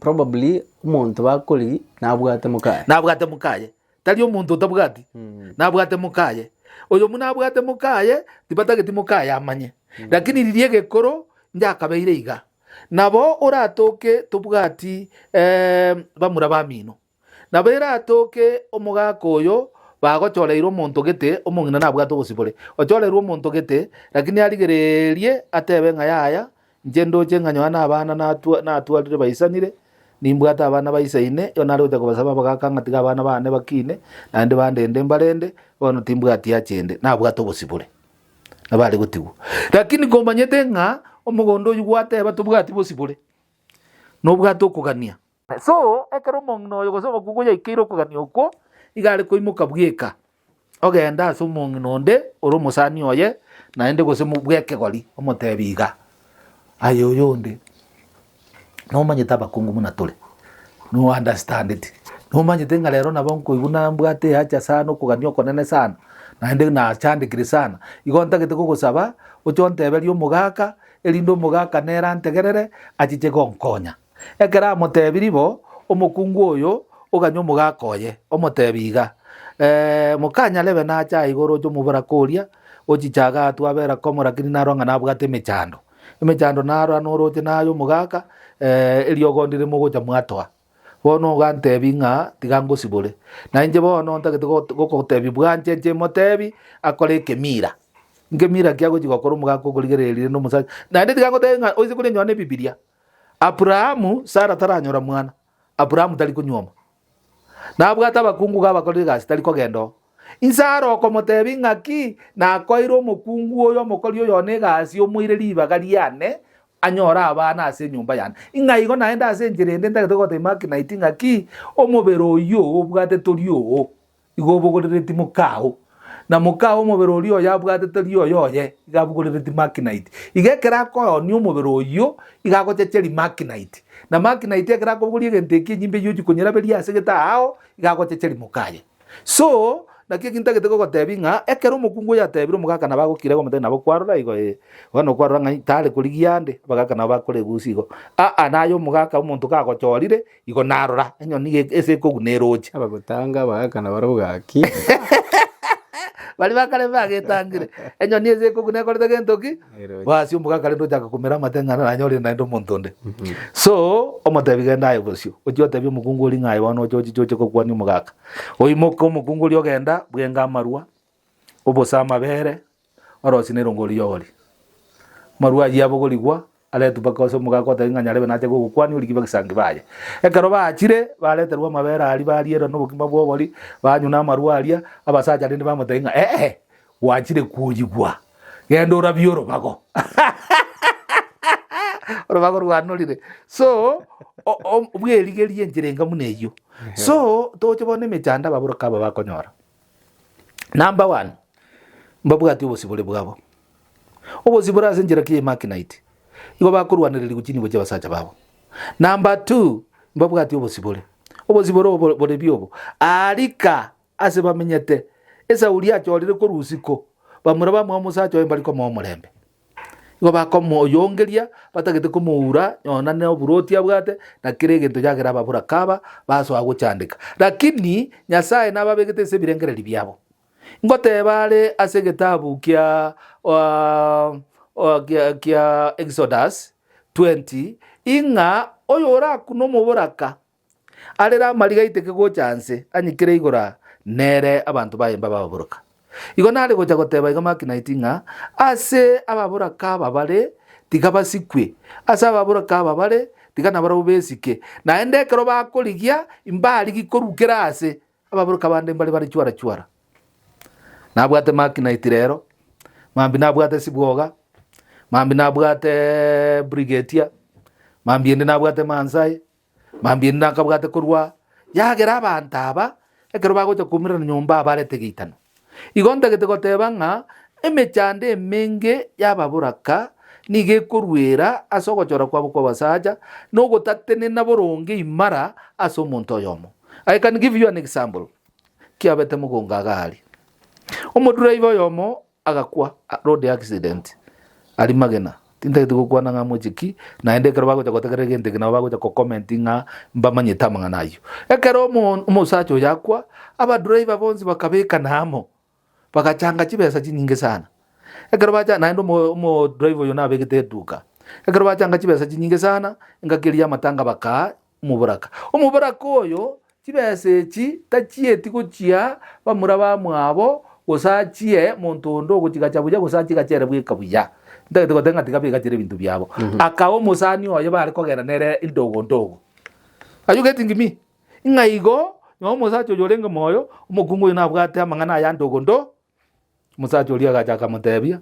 probably umuntu bakuri nabwate mukaye tali umuntu tabwati nabwate mukaye oyo munabwate mukaye tibatageti mukaye amanye lakini liliege koro njakabeire iga nabo oratoke tubwati bamura bamino nabo eratoke omugako oyo bagochoreirwo omonto gete omong'ina nabwate ogosibore ochoreirwo omonto gete lakini arigererie atebe ng'a yaya nche ndoche ng'a nyoana abana natwarire baisanire nimbwate abana baisaine yo nare gocha kobasaba bagaka ng'a tiga abana bane bakine naende bandende mbarende bono timbwati achende nabwate ogosibore nabare gotigwa lakini komanyete ng'a omogondo oyu gwateba tobwati bosibore nobwate okogania so ekero omong'ina oyo gose omokungu yaikeire okogania okwo igare koimuka bweka ogenda ase omong'ina onde ore omosani oye naende gose bweke gori omotebiga ayo yonde nomanyete abakungu muna tore no understand it nomanyete ng'a rero nabo nkoiguna mbwate acha sana okogania okonene sana naende nachandikire sana igo ntagete kogosaba ochonteberia omogaka erinde omogaka nera ntegerere achiche gonkonya ekera amotebirie bo omokungu oyo oganya omogaka oye omotebiga mukanya lebe nacha igoro jo mubara koria ochichaga atwabera komo lakini naronga nabwate emechando naro noroche nayo omogaka eriogondire mogocha mwatwa bono gantebi ng'a tigango sibore nainje bono ntagete gokotebi bwanche nche motebi akore ekemira nkemira kia gochi gokora omogaka okorigerereire no musacha naende tigango tebi ng'a oise kore nyone bibilia Abrahamu Sara taranyora mwana. Abrahamu tari kunyoma. Na bwata bakungu gabakorire gasi tari kogendo. Insaro okomotebi ng'aki nakoire omokungu oyo omokori oyo negasi omoire ribaga riane anyora abana ase enyumba yane. Ing'aigo naenda ase enchera ende ntagete gotema ng'aki omobere oyo obwate tori oo igo obogorereti mokao na mokao omobere orio yabwate tori oyo oye igabogorereti makinite igekera koyonia omobere oyo igagochecheri makinite na makinite ekera kobogoria egento eki enyimbe yochi konyera beri ase getao igagochecheri mokaye. So naki kintagete gogotebi ng'a ekero omokungu yatebire omogaka na bagokire gomotari nabo kwarora igo bono kwarora ng'a tare korigia nde abagaka nabo bakoregusia igo naye omogaka omonto kagochorire igo narora enyoni ase ekoguna eroche abagotanga abagaka na barogaki bari bakare bagetangire enyoni ase ekoguna ekorete gento ki basi omogaka rendo ochaka komera amateng'ana nanyorire naende omonto onde. So omotebi genda aye bosio ochi otebi omokungu ori ng'aye bono ochoche kokwania omogaka oimoke omokungu ori ogenda bwenga amarua obosa amabere orosi na erongo ria ori marua aywo abogorigwa aretu mpaka ase omogaka otebi ng'a nyarebe nache gogokwania origi bagisangi baye ekero bachire bareterwa amabere aria bariera na obogima bwa obori banywa na amarua aria abasacha rende bamotebia ng'a gwachire kwoyigwa genda orabie orobago orobago rwanorire. So bwerigerie enchera engamu na eywo. So toche bono emechando ababoroko aba bakonyora. Number 1 mbabwati obosibore bwabo. Obosibore ase enchera kia makinite igo bakorwanireri gochini boche abasacha babo. Number 2 mbabwati obosibore. Obosibore bore biobo arika ase bamenyete esauri achorire korusiko bamura bamwe omusacha oyo bari komo omorembe igo bakomoyongeria batagete komoura nyona ne oburoti abwate na kire egento yagera babura kaba basoa gochandika lakini Nyasaye nababegete ase ebirengereri biabo ngotebare ase getabu kia Exodus 20 ing'a oyo orakuno moboraka arera amariga iteke gochanse anyikire igora nere abantu bayemba baboroka igo nare gocha goteba iga makinite ng'a ase ababoraka babare tiga basikwe ase ababoraka babare tiga nabaro besike naende ekero bakorigia imbari gikorukera ase ababoroka bande mbari bari chwara nabwate makinite rero mambi nabwate sibwoga mambi nabwate brigadia mambi ende nabwate mansai mambi ende nakabwate korwa yagera abantu aba ekero bagocha kumirana nyomba abarete geitano igo ntagete goteba ng'a emechande emenge yababoraka nige korwera ase ogochora kwabo kwa basacha nogotatenena boronge imara ase omonto oyomo. I can give you an example. Kiabete mugonga gari omodriver oyomo agakwa road accident ari magena tintagete gokwana ng'a mochiki naende ekero bagocha gotegera egente nabo bagocha comment ng'a mbamanyete amang'ana ayo ekero omosacha oyo akwa abadriver bonsi bakabeka namo bagachanga chibesa chinyinge sana ekero bacha naende driver oyo nabegete eduka ekero bachanga chibesa chinyinge sana ngakeria amatanga baka omoboraka oyo chibesa echi tachieti gochia bamura bamwabo gosachie monto ondo ogochigacha buya gosachi gachere bweka buya ntagete gotenga tiga bigachire ebinto byabo akao omosani oyo bari kogera nere ndogo are you getting me ing'aigo no omosacha oyo orenge moyo omokungu oyo nabwate amang'ana aya ndogo omosacha oria agachaka motebia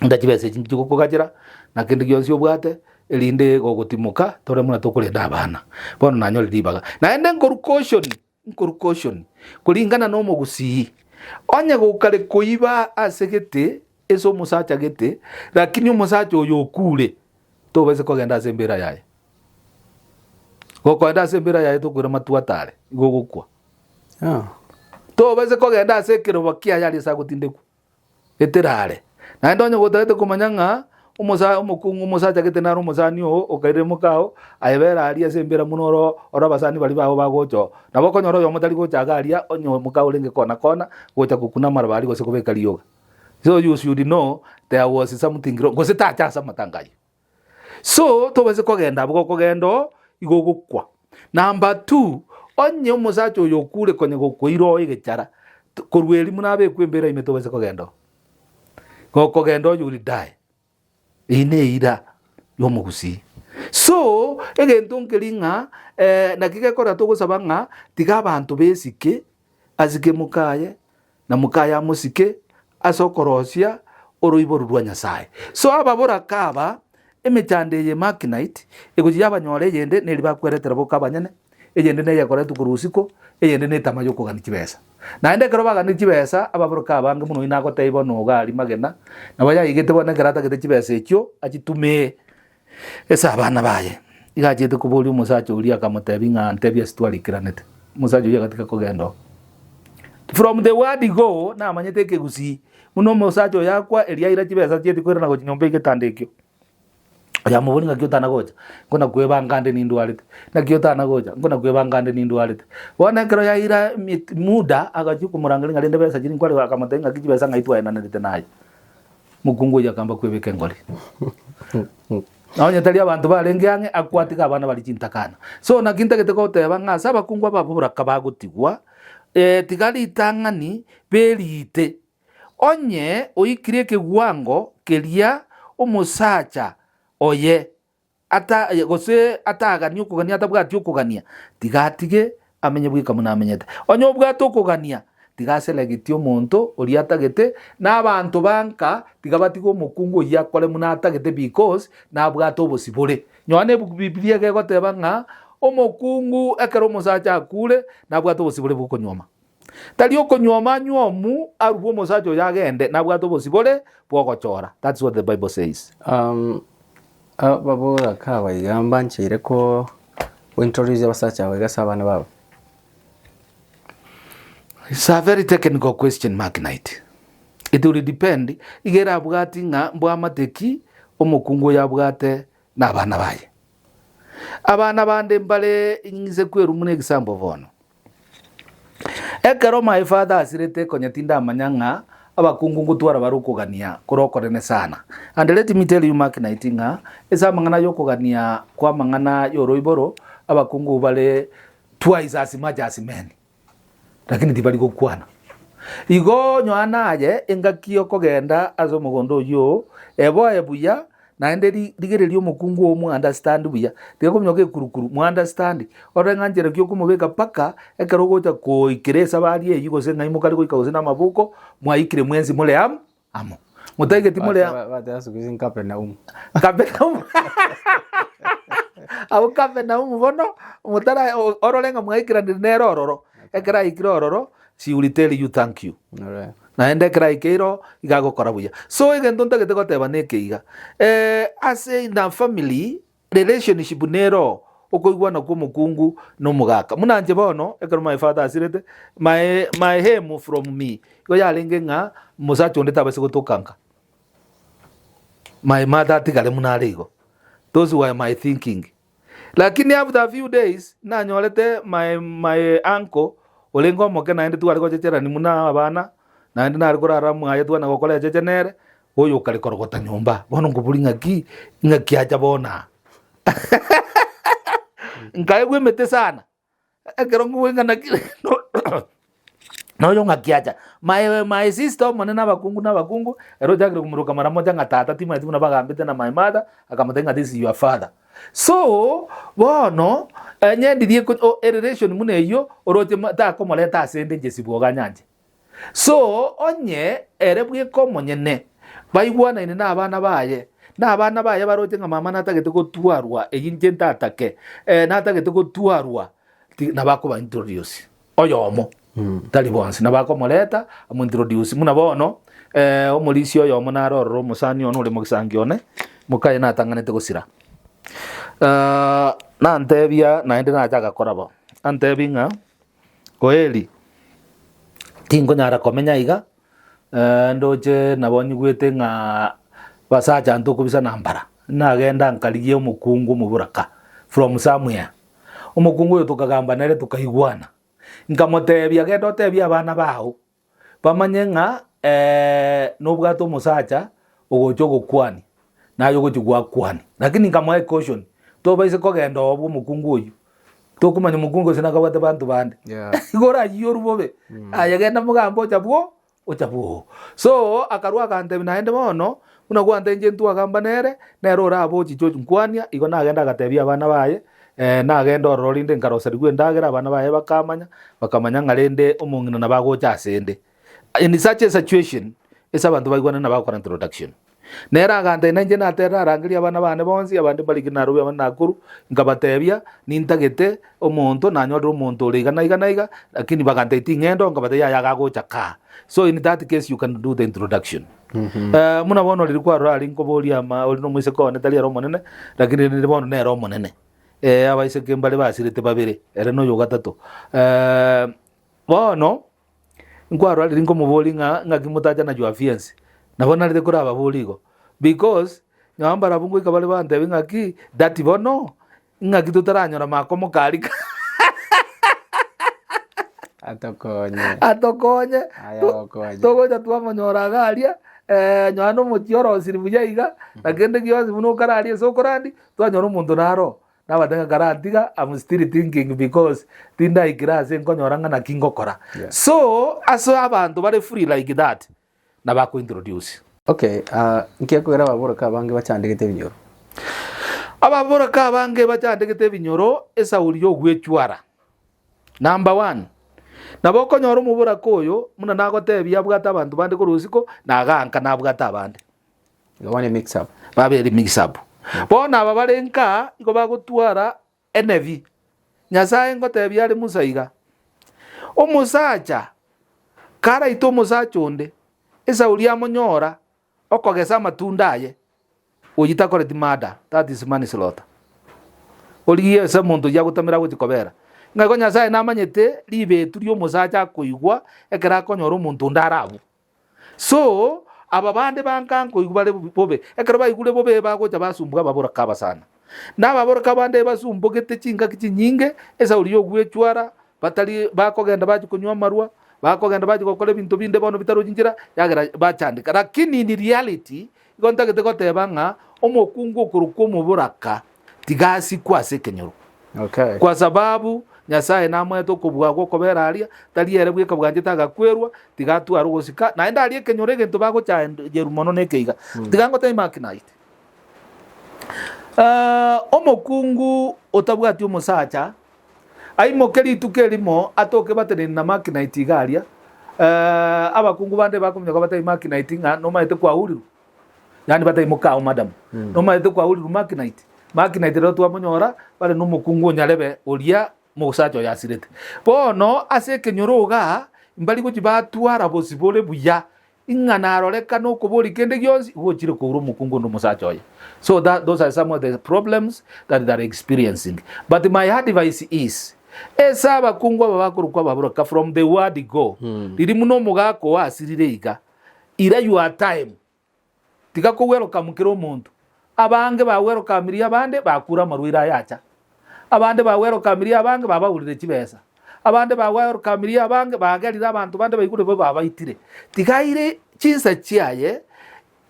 ndachibesa echi chigokogachera na kende gionsi obwate erinde gogotimoka tore muna tokorenda abana bono nanyore ribaga naende nkoru kuringana na omogusii onye gokare koiba ase gete ase omosacha gete lakini omosacha oyo okure tobese kogenda ase embera yaye gokoenda ase embera yaye tokwira matuatare igo gokwa tobese kogenda ase ekerobo kiaye ari ase agotindeku eterare naende onye gotagete komanya ng'a omokungu omosacha gete naro omosani oo okaire mokao ayebera aria ase embera muno oro abasani bari bao bagocho nabo okonyora oyo motari gochaga aria onye mokao renge kona gocha gokuna maraba ari gose kobeka rioga. So you should know there was something wrong gose tachasa matangayo. So tobese kogenda abwo kogendo igo gokwa. Number 2 onye omosacha oyo okure konye gokoiro egechara korweri munabe kwembera ime tobese kogendo gokogendo you will die ine ira yomogusi. So egento nkiringa na kigekora tugusaba nga tiga abantu besike azike mukaye na mukaya musike asokorosia oroiboro rwa Nyasaye. So ababora kaba emechande ye Marknight eguji abanyore yende neri bakweretera bokabanyene eyende ne yakore tukurusiko eyende ne tamayo kugana kibesa na ende kero bagana kibesa ababora kaba nge muno ina gote ibono gali magena na baya igete bona gerata gete kibesa ekyo agitume esa abana baye igajete kubuli umusacho uri akamutebi nga ntebya situali kiranete musacho yagatika kugendo from the word go na amanyete kegusi muno musacho yakwa elia ira kibesa cyeti kwera na go nyombe getandekyo ya mubuni nga kyota nagoja ngona kweba ngande ni ndwalite na kyota nagoja ngona kweba ngande ni ndwalite wana kero ya ira muda agajuku murangali ngalinde besa jini kwali akamatenga kibesa ngaitwa ena ndete nayo mukungu ya kamba kwebeke ngoli naonye tali abantu balengeange akwatika abana bali cintakana so na kinta keteko teba nga saba kungwa babura kabagutigwa tigali tangani belite onye oikire kegwango kelia umusacha oye ata gose atagani ukugania atabwati ukugania tigatige amenye bwika muna amenyete onye obwato ukugania tigaselegitio omonto ori atagete n'abantu banka tigabatigo omokungu yakore muna atagete because nabwato obosibore nyone Biblia gegoteba nga omokungu ekero omosacha akure nabwato obosibore bukonyoma tali okonyoma nyomu arubo omosacha yagende nabwato obosibore bwogochora. That's what the Bible says. Babura kawa igamba nchire ko introduce abasacha bagasa abana babo. It's a very technical question, Marknight. It will depend. Igera bwati nga mbwa mateki omukungu ya bwate n'abana baye. Abana bande mbale ingize kweru mune example vono. Ekero my father asirete konyatinda amanyanga abakungu ngutwara barukugania kurokorene sana. And let me tell you Marknight nga esa mangana yokugania kwa mangana yoroiboro abakungu bale twice as much as men. Lakini tibali gukwana igo nywana aje engakio kogenda azo mugondo yo ebo ebuya na ende ligereri omukungu omu understand buya tiga kumyoke kurukuru mu understand orenga njere kyo kumubeka paka ekero gocha ko ikiresa bali eyigo senga imukali ko ikaose na mabuko mwaikire mwenzi mule amo mutaige timule batasukuzi Kapenaum abo Kapenaum bono mutara orolenga mwaikira nero ororo ekera ikirororo she will tell you thank you. Alright. Na ende ekera ikiro igago korabuya so egento ntagete goteba nekeiga as in a family relationship nero okoigwana ko mukungu no mugaka munanje bono ekero my father asirete my home from me go yalenge nga musacho ndeta base gotokanka my mother tigale munarego those were my thinking lakini after a few days na nyolete my uncle olengo moke na ende tu aliko chechera ni muna abana na ende na aliko rara mwaye tu na gokola chechenere oyo kalikorogota nyumba bono ngubulinga ngaki acha bona ngai gwemete sana ekero ngwenga na no yo ngaki acha my sister mone na bakungu ero jagre kumuruka mara moja ngatata tima tima bagambete na my mother akamatenga this is your father. So bono nyendi die ko relation mune yo oroje ta ko moleta asende jesibwoga nyanje so onye erebwe ko monyene baigwana ine na abana baye baroje nga mama natagete ko tuarwa eyinje ntatake natagete ko tuarwa na bako ba introduce oyomo tali bonse na bako moleta amu introduce muna bono omulisio oyomo na roro musani ono le mugisangione mukaye natanganete gusira na antebia na ende na jaga korabo antebinga koeli tingo nyara komenya iga ndoje nabonyi gwete nga basacha ntoko bisa nambara nagenda nkaligie omukungu muburaka from somewhere omukungu yo tukagamba nere tukaigwana nkamotebia gendo tebia abana baho bamanye nga nobwato musacha ogocho gokwani nayo gochigwa kwani lakini nkamwa caution to baise kogenda obu mukungu oyu to kumanya mukungu sina kabate bantu bande igora yiyoru bobe ayagenda mugambo chabwo ochabu so akarwa kante binaende bono una kwante njentu akambanere nero rabo chicho nkwania igo nagenda gatebia abana baye nagenda ororinde nkaroseri gwendagera abana baye bakamanya ngarende omong'ina na bagocha asende in such a situation esa abantu baigwana na bakora introduction nera gante nanje natera arangiria abana bane bonsi abandi bari kinaru abana nakuru ngabatebia nintagete omonto nanyorera omonto iga lakini bagante tingendo ngabateya yagagocha ka so in that case you can do the introduction muna bono lirikwa rali nkoboria ma oli no mwise kone tali ero monene lakini ni bono ne ero monene abaise kembale basirite babere ere no yoga tato bono nkwaro ali rinko muboli nga kimutaja na jwa fiance nabona rite kuraba boligo because nyamba rabungu ikabale bande ngaki that bono ngaki tutaranyora makomo kalika atokonye togoja twamanyora garia nyano mutioro siribuya iga nakende gyozi buno kararie sokorandi twanyora umuntu naro nabatenga garantiga I'm still thinking because tinda ikirase nkonyoranga na kingokora so aso abantu bari free like that na bako introduce okay nkiyakwera baboroka bange bacandegete binyoro ababoroka bange bacandegete binyoro esa uriyo gwechwara number 1 naboko nyoro mubura koyo muna nagotebia bwata abantu bande ko rusiko naganka nabwata abande one mix up babere mix up bona ababarenka iko bagotwara NV nyasaye ngotebia ari musaiga omusacha kara ito musacha onde esa uria monyora okogesa matunda ye oyita koreti mada that is manslaughter oliye esa muntu yagutamira gutikobera ngago nyasaye namanyete libetu lyo musacha kuigwa ekera konyora omuntu ndarabu so aba bande bankanko igubale bobe ekero baigule bobe bagocha basumbuka babora kaba sana nababora kabande basumbogete chinga kichinyinge esa uliyo gwechwara batali bakogenda baje kunywa marwa bakogenda baje gukora bintu binde bono bitaro jinjira yagera bachandika lakini ni reality igontagete gotebanga omokungu kuruko muburaka tigasi kwase kenyoro okay kwa sababu nyasaye namweto kubwa gukobera aria taliere bweka bwanje tagakwerwa tigatu arugusika na enda arie kenyore gento bago cha jerumono nekeiga tigango time makinite omokungu otabwati omusacha aimokeri tukelimo atoke batene na makinite garia abakungu bande bakomnya batai makinite nga no maite kwa uriru yani batai mukao madam no maite kwa uriru makinite ro twamonyora bale no mukungu nyarebe oria musacho yasirete bono ase kenyoroga mbali kuchibatwara bosibole buya ingana roreka no kubori kende gyonzi gochire ko mukungu no musacho so that those are some of the problems that they are experiencing but my advice is esaba kungwa babakurukwa baboroka from the word go riri muno mugako asirire iga ira your time tiga ko welcome kiro muntu abange ba welcome ri abande bakura marwira yacha abande ba welcome abange baba urire kibesa abande ba welcome abange bagarira abantu bande bayikure bo babaitire tigaire chinsa chiaye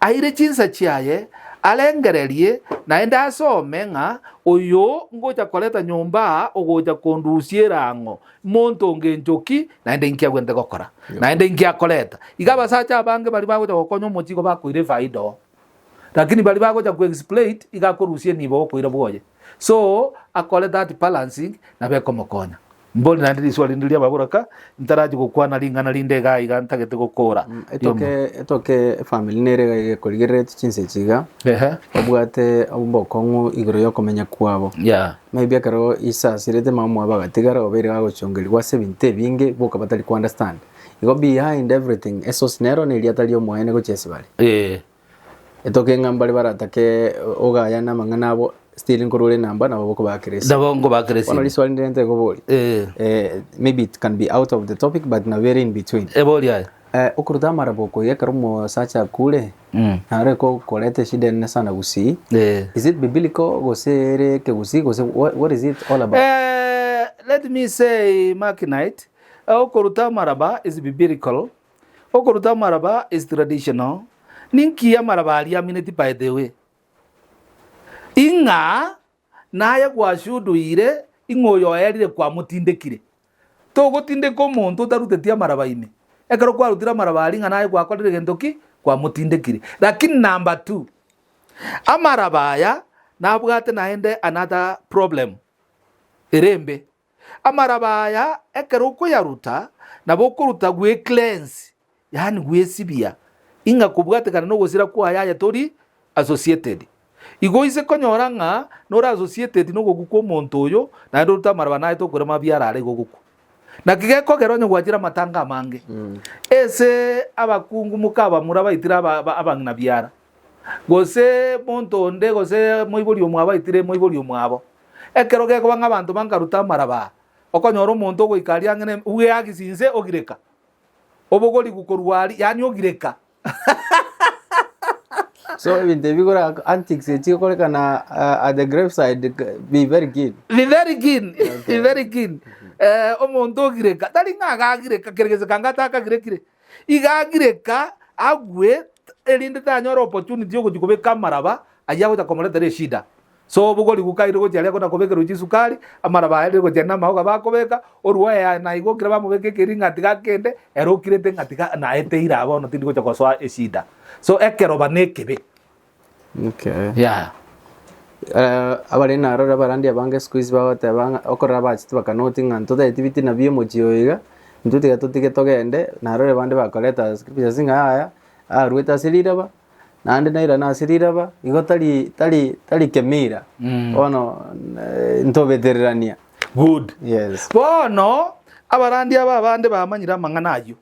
aire chinsa chiaye alengererie naenda asome nga oyo ngoja koleta nyumba ogoja kondusiera ngo monto ngenjoki naenda inkia gwende gokora naenda inkia koleta igaba sacha abange bali bagoja gokonyo mochiko bakoire faido lakini bali bagoja ku exploit igakorusie nibo koira boye so akole that balancing na beko mokonya mboli nandi swali ndilia baburaka ntaraji gukwana lingana lindega igantagete gukora etoke family nerega ikorigere chinse chiga obwate obokongu igoro yo komenya kwabo maybe akaro isa sirete mamu abagatigara obere gagochongerirwa 70 binge boka batali ku understand igo behind everything eso snero ne liatalio moene gochese bali etoke ngambali baratake ogaya na mangana abo still nkorole namba na baboko bakresi dabongo bakresi ono liswali ndente goboli maybe it can be out of the topic but na very in between eboli ya okuruta maraboko yekarumo sacha kule nare ko kolete shida nne sana gusi is it biblical gosere ke gusi gose what is it all about let me say makinite okuruta maraba is biblical okuruta maraba is traditional ninki ya maraba ali amineti by the way inga naye gwashuduire ingoyo erire kwa mutindekire to gutindeka omuntu tarutetia marabaine ekero kwa rutira marabari ng'a naye gwakorire gento ki kwa mutindekire. Lakini number 2 amarabaya nabwate naende another problem erembe. Amarabaya ekero kuyaruta nabo kuruta gwe cleanse, yani gwe sibia inga kubwate kana no gusira kwa yaya tori associated. Igo ise konyora ng'a nora associated no goguko omonto oyo na ruta maraba naye to kurema biara are goguko. Na kigeko geronyo gwajira matanga mange. Ese abakungu mukaba muraba itira abangina biara. Gose monto onde gose moibori omwaba itire moibori omwabo. Ekero geko banga abantu bankaruta maraba. Okonyora omonto goikaria ngene uge agisinze ogireka. Obogori gukorwari yani ogireka. So ibintu bigora antics ekikolekana at the graveside be very keen. Be very keen. Be very keen. Omonto ogireka. Tari ngagagireka keregeze kangata akagirekire. Igagireka agwe elinde tanyora opportunity yo kujikubeka maraba ajago takomoletera shida. So obogori gukaire gojalia kona kobeka rujisukari amaraba ere gojana mahoga bakobeka oruwa ya na igokira bamubeke kiringa tigakende erokirete ngatika na eteira abono tindi gocha kwaswa eshida. So ekero banekebe. Okay. Yeah. Abari narora barandi abange squeeze bagote banga okora bachitu bakanoti nganto da activity na biye mochioiga ntuti gatotike togende narore bande bakoleta scripture singa aya arweta siriraba nande naira na siriraba igotali kemira ono ntobetererania. Good. Yes. Bono abarandi aba bande bamanyira manganayo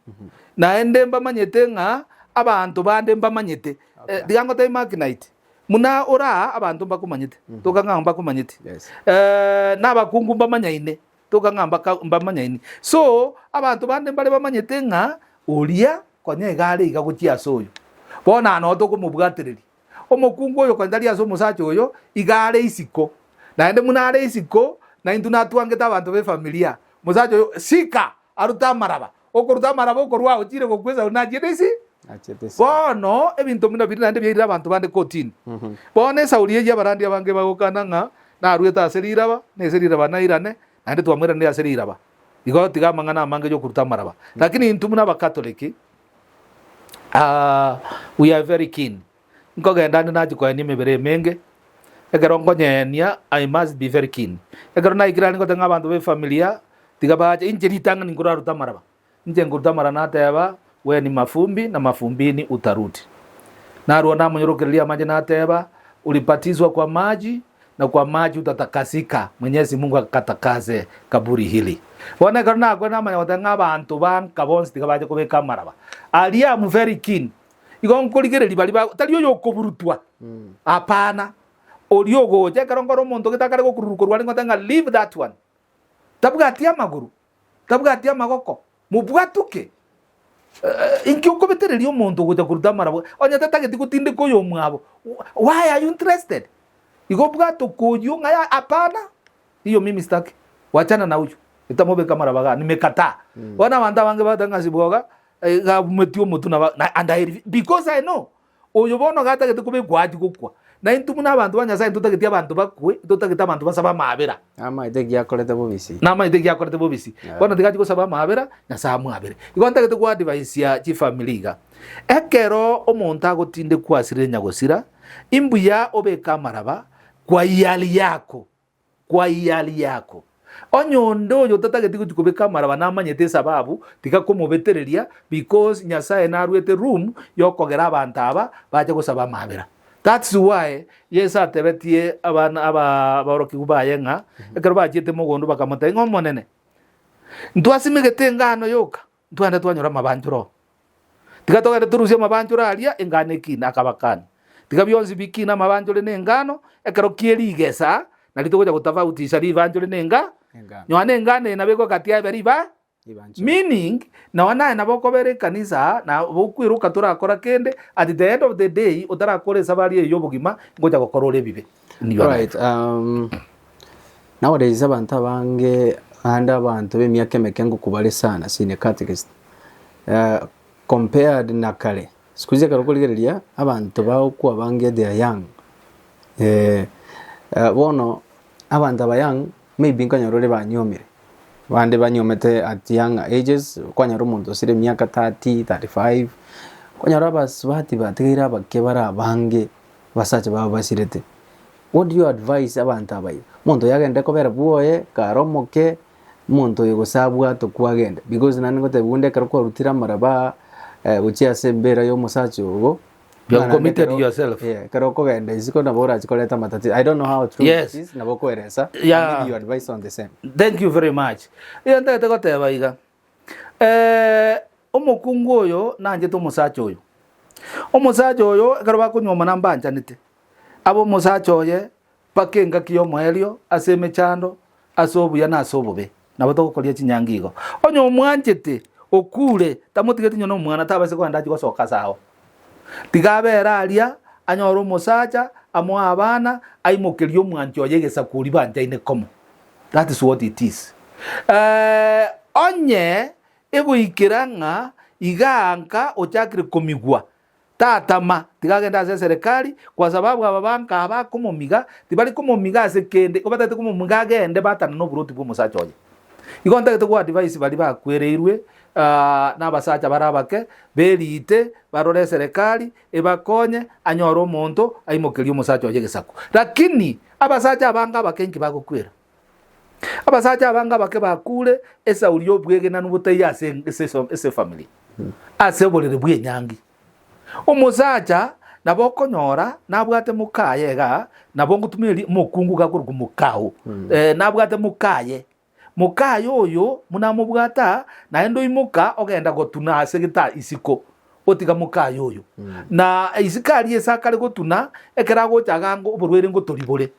naende mbamanyete nga abantu bande mbamanyete digango tay magnite muna ora abantu bakumanyete tokanga bakumanyete nabakungu bamanyaine tokanga bamanyaine. So abantu bande bale bamanyete nga olia konye gale igagutia soyo bona no tokumubwatereri omukungu oyo kwandali aso musacho oyo igale isiko naende muna ale isiko na intuna tuangeta abantu be familia musacho oyo sika aruta maraba okoruta maraba okorwa ochire gokweza unajedesi bono ebintu muna biri nande byira abantu bande kotini bono sauliye ya barandi abange bagokana nga na rueta aseriraba neseriraba nairane nande twamwera ne aseriraba igo tigamanga mange yo kuruta maraba. Lakini intumuna bakatoliki we are very keen nkogenda naji kwa ni mebere menge egero ngonyenia I must be very keen egero na ikirani ngotenga abantu be familia tigabaje injeri tanga ningura ruta maraba nje nguruta marana teba we ni mafumbi na mafumbini utarudi na ruona mnyorokelia maji na teba ulipatizwa kwa maji na kwa maji utatakasika. Mwenyezi Mungu akatakaze kaburi hili. Wana karna kwa na manyotanga abantu bankabonsi tigabaje kubeka maraba ali am very keen igo nkuligere bali taliyo yokoburutwa apana oliogo je karongoro monto kitakare gokururuko rwali ngotanga leave that one tabwatia maguru tabwatia magoko mubwatuke inkyo kobetereri omonto goja kuruta marabo onya tatageti kutinde koyo mwabo. Why are you interested? Igo bwato koyo ngaya apana hiyo mimi sitaki wachana na huyu itamobeka marabaga nimekata. Wana wanda wange batanga siboga ga metio mutuna and I because I know oyo bono gata gete kube gwaji gukwa na intumuna abantu banyasa tutageti abantu bakwe tutageta abantu basaba mabera ama idegi yakorete bobisi na ma idegi yakorete bobisi bono tigaji ko saba mabera nyasa mwabere igonta gete kwa advice ya chi family ga ekero omonta agotinde kwasire nyagosira imbuya obeka maraba kwa iyali yako onyondo yo tatageti kujikubeka maraba namanyete sababu tikakomobetereria because nyasaye narwete room yokogera abantu aba baje gusaba mabera. That's why yes atebetie abana aba boroki kubaye nga ekero bajete mogondo bakamata ngomonene ntwasimegete ngano yoka ntwanda twanyora mabanjuro tikatogera turusia mabanjuro alia engane kina akabakana tikabyonzi bikina mabanjuro nengano ekero kierigesa nalitogoja kutafautisha ribanjuro nenga nywane ngane nabego katia beriba meaning na wana naboko bere kanisa na bokwiruka turakora kende at the end of the day utarakore sabari yo bugima ngoja gokorore bibe. Right. Nowadays abantu abange anda abantu b'emyaka mekengo kubale sana sine catechist compared na kale sikuze karokoligereria abantu bawo ku abange they are young bono abantu abayang maybe nkanyorore banyomire bande banyomete at young ages kwanyara omonto sire miaka 30 35 kwanyara baswati bategira bakebara bange basacha baba basirete. What do you advise abantu abayi monto yagende kobera buoye karomoke monto yegosabwa to kwagenda because nani gote bunde karko rutira maraba uchi sembera yo musacho ogo. You have committed yourself. Yeah, karoko genda isiko na bora chikoleta matati. I don't know how true yes. it is na boko eresa. Yeah. Maybe you advise on the same. Thank you very much. Iyo ndete goteba iga. Omukungu oyo nanje to musacho oyo. Omusacho oyo karoba kunyoma nambanja nite. Abo musacho oye pakenga kiyo mwerio aseme chando asobu ya nasobube. Nabo to kolia chinyangigo. Onyo mwanjete okule tamutigeti nyono mwana tabase ko ndaji gosoka saho. Tigabera alia anyoro musacha amwa abana aimokerio mwanjo yegesa kuri banja ine komo. That is what it is. Onye egoikiranga iganka ochakire komigwa tatama tigagenda ase serikali kwa sababu ababanka abakomomiga tibali komomiga ase kende obatete komomiga gende batana no buruti bwo musacha oye igonta gete kwa advice bali bakwereirwe n'abasacha barabake berite barore serikali ebakonye anyoro omonto aimokerio musacha oye gesako lakini abasacha abanga bakenki bagokwera abasacha abanga bake bakure esa uriyo bwege na nubutaya ase family ase bolere bwe nyangi omusacha nabokonyora nabwate mukayega nabongutumiri mukungu gakurugu mukaho nabwate mukaye oyo munamubwata naendo imuka ogenda gotuna ase gita isiko otiga mukaye oyo na isikari esakare gotuna ekera gochagango oborwere ngotoribore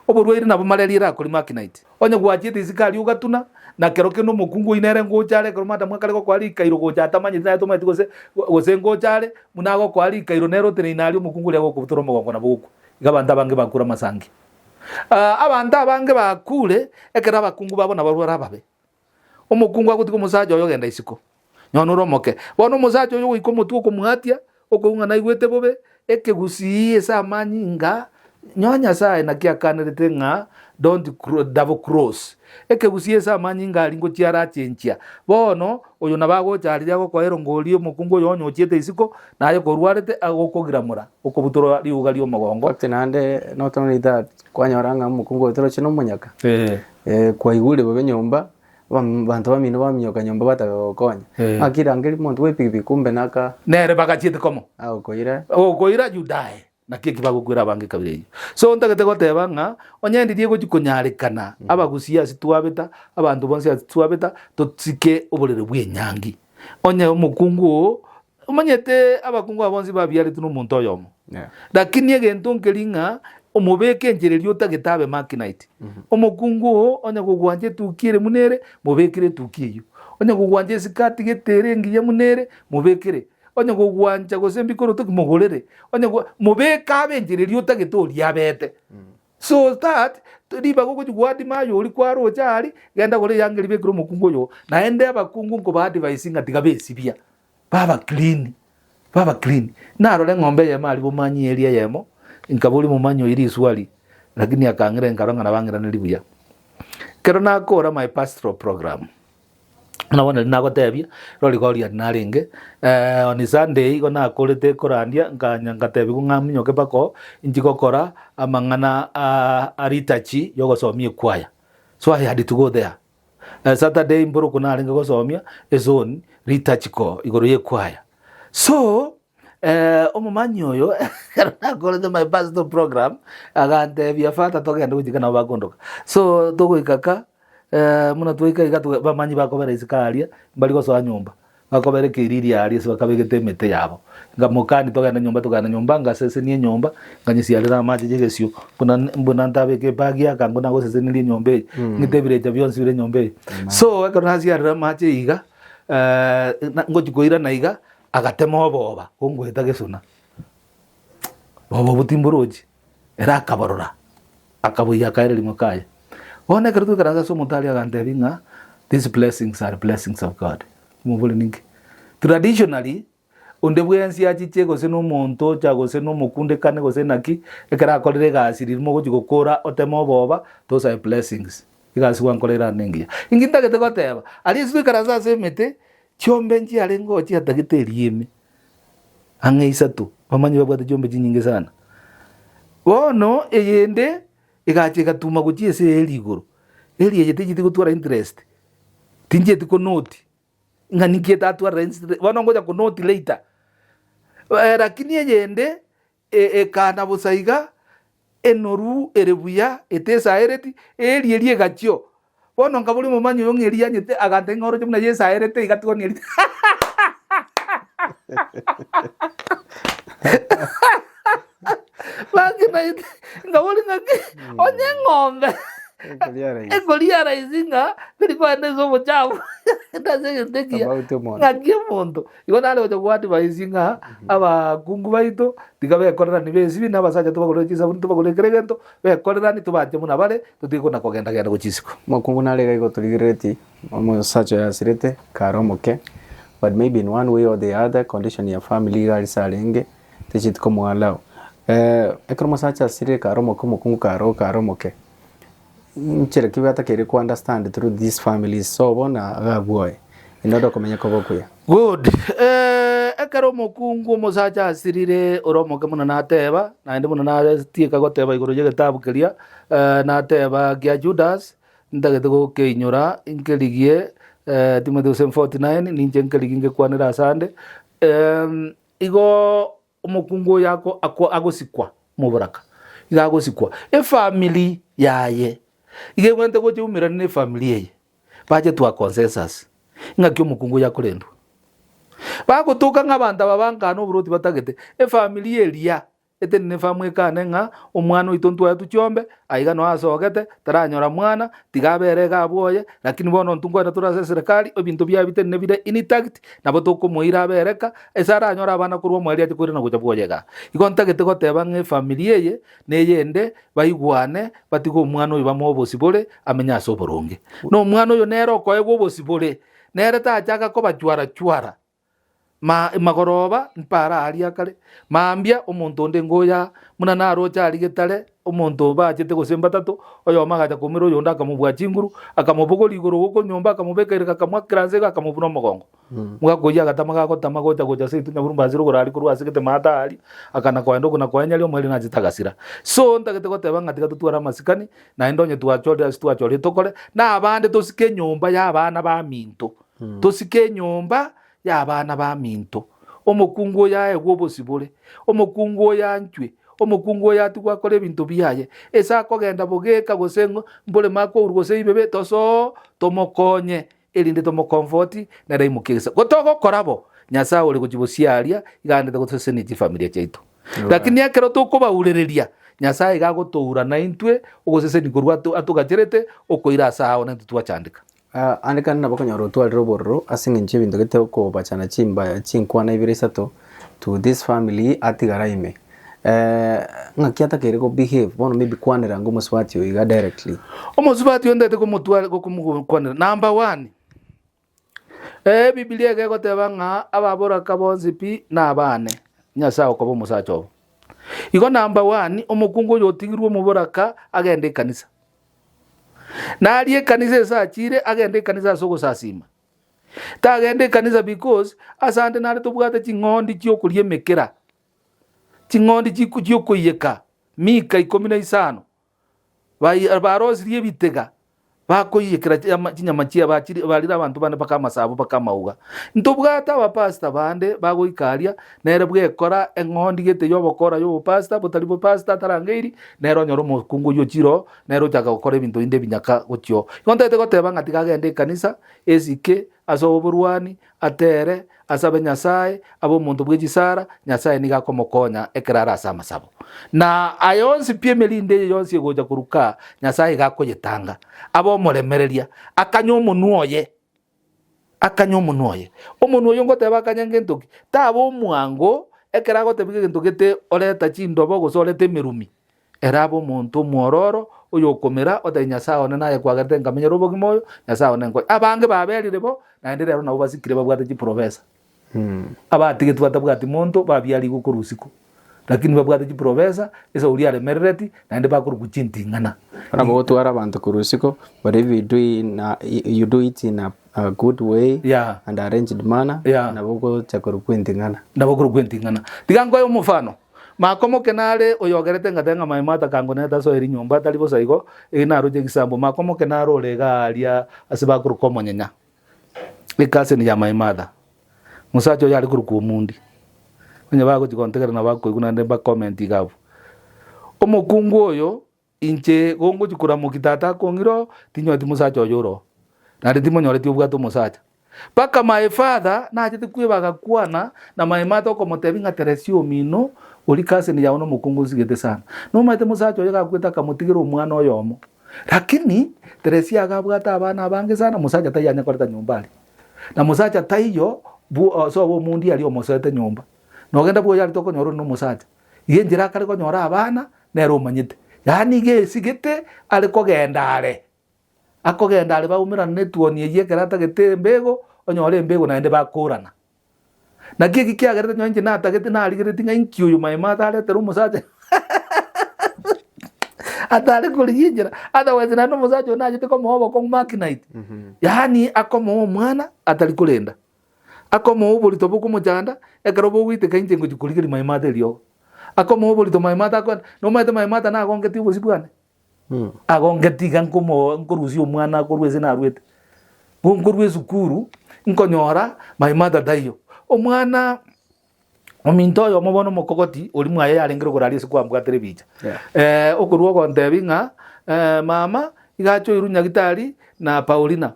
oborwere nabo malaria kuri makinite onye gwachite isikari ugatuna na keroke no mukungu inere ngochare koromata mwakare go kwali kairo gochata manyi na to mati gose ngochare munago kwali kairo nero tere inali mukungu lego kubutoro mugongo na buku igabanda bange bakura masangi abanda bange bakule ekera bakungu babona barwara babe omukungu agutiko musaja oyo genda isiko nyonoro moke bono musaja oyo iko mutu ko muhatia okunga na igwete bobe ekegusiye sa manyinga nyonya sae na kia kanerete nga don't double cross ekegusiye sa manyinga alingo tiara chenchia bono oyo nabago charira go kwero ngolio mukungu yo nyochete isiko nayo korwarete agokogiramura okobutoro liuga lyo mugongo tinande not only that kwanyoranga mukungu toro chino munyaka kwa igule bobe nyomba bantu bamino bamyoka nyomba batagokonya akira ngeli muntu wepipi kumbe naka nere bagachite komo okoira you die na kiki bagugwira bange kabire so ndagete goteba nga onyendirie gukonyarikana abagusia situabeta abantu bonse situabeta totsike oborere bwe nyangi onye omukungu umanyete abakungu abonzi babyari tuno muntu oyomo lakini egento nkelinga omubeke njererio tagetabe makinite omukungu onye gugwanje tukire munere mubekire tukiyo onye gugwanje sikati getere ngiye munere mubekire onye gugwanja gosembi koro tukimugorere onye mubeka benjererio tagetori abete so that riba gogo jugwadi mayo uri kwaro cyari genda gore yangeri bekiro mukungu yo naende abakungu ngo ba advice ngatiga besibia baba clean narore ngombe ye mali bumanyi eria yemo inkabuli mumanyo iri swali lakini akangere nkaronga nabangira nilibuya kero nakora my pastoral program nabona linagotebia roli goria naringe on Sunday gona akorete korandia nganya ngatebi kungaminyo kebako injikokora amangana aritachi yogosomie kwaya so I had to go there Saturday mboro kuna aringa gosomia ezone ritachi ko igoro ye kwaya so omumanyo yo akorete my pastoral program agantebia fata togenda gujikana bagondoka so togo ikaka muna tuika igatu bamanyi bakobera isikaria mbali goso nyumba bakobere kiriri ari so bakabegete mete yabo ngamukani togenda nyumba ngasese ni nyumba nganyisialira amaje jegesio mbona ntabeke bagi akangona gosese ni nyombe ngitebire byonsi bire nyombe so akarasi ari amaje iga ngojikoira na iga agatemo boba ongweta gesuna bobo butimburoji era akabarora akabuya kaire limokaya one kertu karaza so mutali agantebinga these blessings are blessings of God mubule ninki traditionally onde bwensi achiche gose no monto cha gose no mukunde kane gose naki ekara akorere gasiri mo gukora otemo boba those are blessings igasi wankorera nengia inginta gete goteba ali isu ikaraza semete chombe nji alengo chi atagiteri ime angeisa tu bamanyi babwate chombe chinyinge sana bono eyende igache gatuma guchiese eligoro eri yete chiti gutwara interest tinje tiko noti ngani kieta atwara interest bono ngoja ku noti later lakini eyende kana busaiga enoru erebuya etesa ereti eri gachio bono ngabuli mumanyi yongeri anyete agante ngoro chumna yesa erete igatwoni eri Bakina ngabuli ngaki onye ngombe ekoliara izinga bilipande zo muchafu ndaze ndekia ngaki muntu igona ale ojo kwati baizinga aba kungu baito digabe korera ni bezi bina basaja tubagore chiza buntu bagore gregento be korera ni tubaje muna bale tutiko na kogenda genda guchisiko makungu nale gaigo tuligireti omo sacho ya sirete karomoke but maybe in one way or the other condition ya family gali salenge techit como alao ekromo sacha sire karomoke mukungu karomoke nchere kibata kere ku understand through these families so bona agabwoe inodo komenya kobokuya good ekero mukungu musacha asirire oromoke muna nateba naende muna natieka goteba igoro ye gitabu keria nateba gya Judas ndagete go keinyora inkeligie Timothy 49 ninje nkeliginge kwanira asande igo umukungu yako agosikwa muburaka igagosikwa family yaye ige gwente go chumira ne family ye baje twa consensus ngakyo mukungu yakorendwa bagotuka ng'abanda babanga no buruti batagete family elia etene famwe kanenga omwana oito ntwa tuchombe aiga no asogete taranyora mwana tigabere gabwoye lakini bono ntungwana turase serikali ebintu bya bitene bide intact nabo tokomoira bereka esara anyora abana kurwo mwali ati kuri na gocha bwoyega igontagete goteba nge family ye neyende baigwane batigo omwana oyo bamobosibore amenya asoboronge no omwana oyo nero koe gobosibore nere tachaga ko bachwara magoroba mpara aria kare mambia omuntu onde ngoya muna narocha ari getare omuntu bachete gosemba tatu oyo magaja kumiro yonda akamubwa chinguru akamubogora igoro goko nyomba akamubekereka kamwakranze akamubuna mugongo mugakoya gatamaga gotama gocha gocha setu nyaburu ziro gorari kuru asigete mata ari akana kwendo kuna kwanya lyo mweli najitagasira so ndagete goteba ngatika tutwara masikani na endonye tuachole tokole na abande tosike nyomba ya abana ba minto tosike nyomba ya abana ba minto omukungu ya egobosibore omukungu ya ntwe omukungu ya tukwakore bintu biyaye esa kogenda bogeka gosengo mbole mako urugose ibebe toso tomokonye elinde tomokomforti na dai mukesa gotogo korabo nyasa uri kujibosiaria igande gotosene ti familia chaitu lakini yakero tukuba urereria nyasa igagotoura na intwe ugoseseni kurwa atugaterete okoira saao na tutwachandika andikana nabo konyoro twaliro borro asinga nche bintu gete ko bachana chimba chinkwana ibire sato to this family atigaraime ngakiata kere ko behave bono maybe kwanira ngo muswati oiga directly omuswati ondete ko mutwale ko kumukwanira number 1 biblia ge goteba nga ababora kabonzi pi na abane nyasa ko bomusacho igo number 1 omukungu yotigirwe muboraka agende kanisa naliye kanisa esachire agende kanisa soko sasima tagende kanisa because asante nari tubwate chingondi chiokurie mekera chingondi chikuyokoyeka mika 15 barosirie bitega bakoyekera chinyama chia barira abantu bane paka masabo paka mauga ntubwata abapasta bande bagoikaria nere bwekora engondi gete yobokora yo pasta butari bo pasta tarangeiri nero nyoro mukungu yo chiro nero jaga gukora ibintu inde binyaka gutyo ngontete goteba ngati kagende kanisa ezike azoburwani atere asabe nyasaye abo muntu bwejisara nyasaye niga komokonya ekrara sama sabo na ayonsi pie melinde yonsi goja kuruka nyasaye gakoyetanga abo moremereria akanyomo nuoye omunuoyo ngoteba kanyange ntoki tabo mwango ekera gotebige gentogete oreta chindobo gosolete merumi erabo muntu mwororo oyo komera otanyasa one naye kwagate ngamenya robogi moyo nyasa one ngo abange baberire bo naende rero nabo basikire babwate chi professor abatige twata bwati muntu babyali gukorusiko lakini babwate professor esa uri ale merereti na ende bakuru kuchintingana kana botwara abantu kurusiko, but if you do it in a good way, yeah, and arranged manner, yeah, na boko chakuru kwintingana tigango yo mufano makomo kenale oyogerete ngatenga maimata kango neta so eri nyomba talibo saigo ina roje gisambo makomo kenaro olega alia asibakuru komonyenya ikase ni ya maimata musacho yali kuru kumundi onye bago tikontekera na bako iguna ndemba comment igabo omukungu oyo inche gongo chikura mukitata kongiro tinyo ti musacho yoro na ndimo nyoreti ubwato musacha paka my father na ajete kwibaga kwana na maimata ko motebinga teresio mino uri kase ni yaono mukungu sigete sana no mate musacho yega kwita kamutigiro umwana oyomo lakini teresia agabwata abana bange sana musacha tayanya koreta nyumbali na musacha tayo so bo mundi ali omosete nyumba no genda bwo yali toko nyoro no musacha yenjira kale ko nyora abana nero manyite yani ge sigete ale ko gendare akogendare baumira netuoni yekera tagete mbego onyore mbego naende bakurana na kiki kiagerete nyonje na tagete na aligere tinga inkyu yu maimata ale teru musacha atale kulijira otherwise na no musacha na jite ko mobo ko makinite yani akomo mwana atali kulenda akomo ubulito buku mujanda ekero bwite kainje ngujikuligiri maimata elio akomo ubulito maimata ko no maite maimata na agongeti ubusibwane agongeti gankomo nkorusi omwana korweze na rwete nkorwe sukuru nkonyora maimata dayo omwana omintoyo mobono mokogoti oli mwaye yarengero gorali sikwa mbwa telebicha okorwo gontebinga mama igacho irunya gitari na Paulina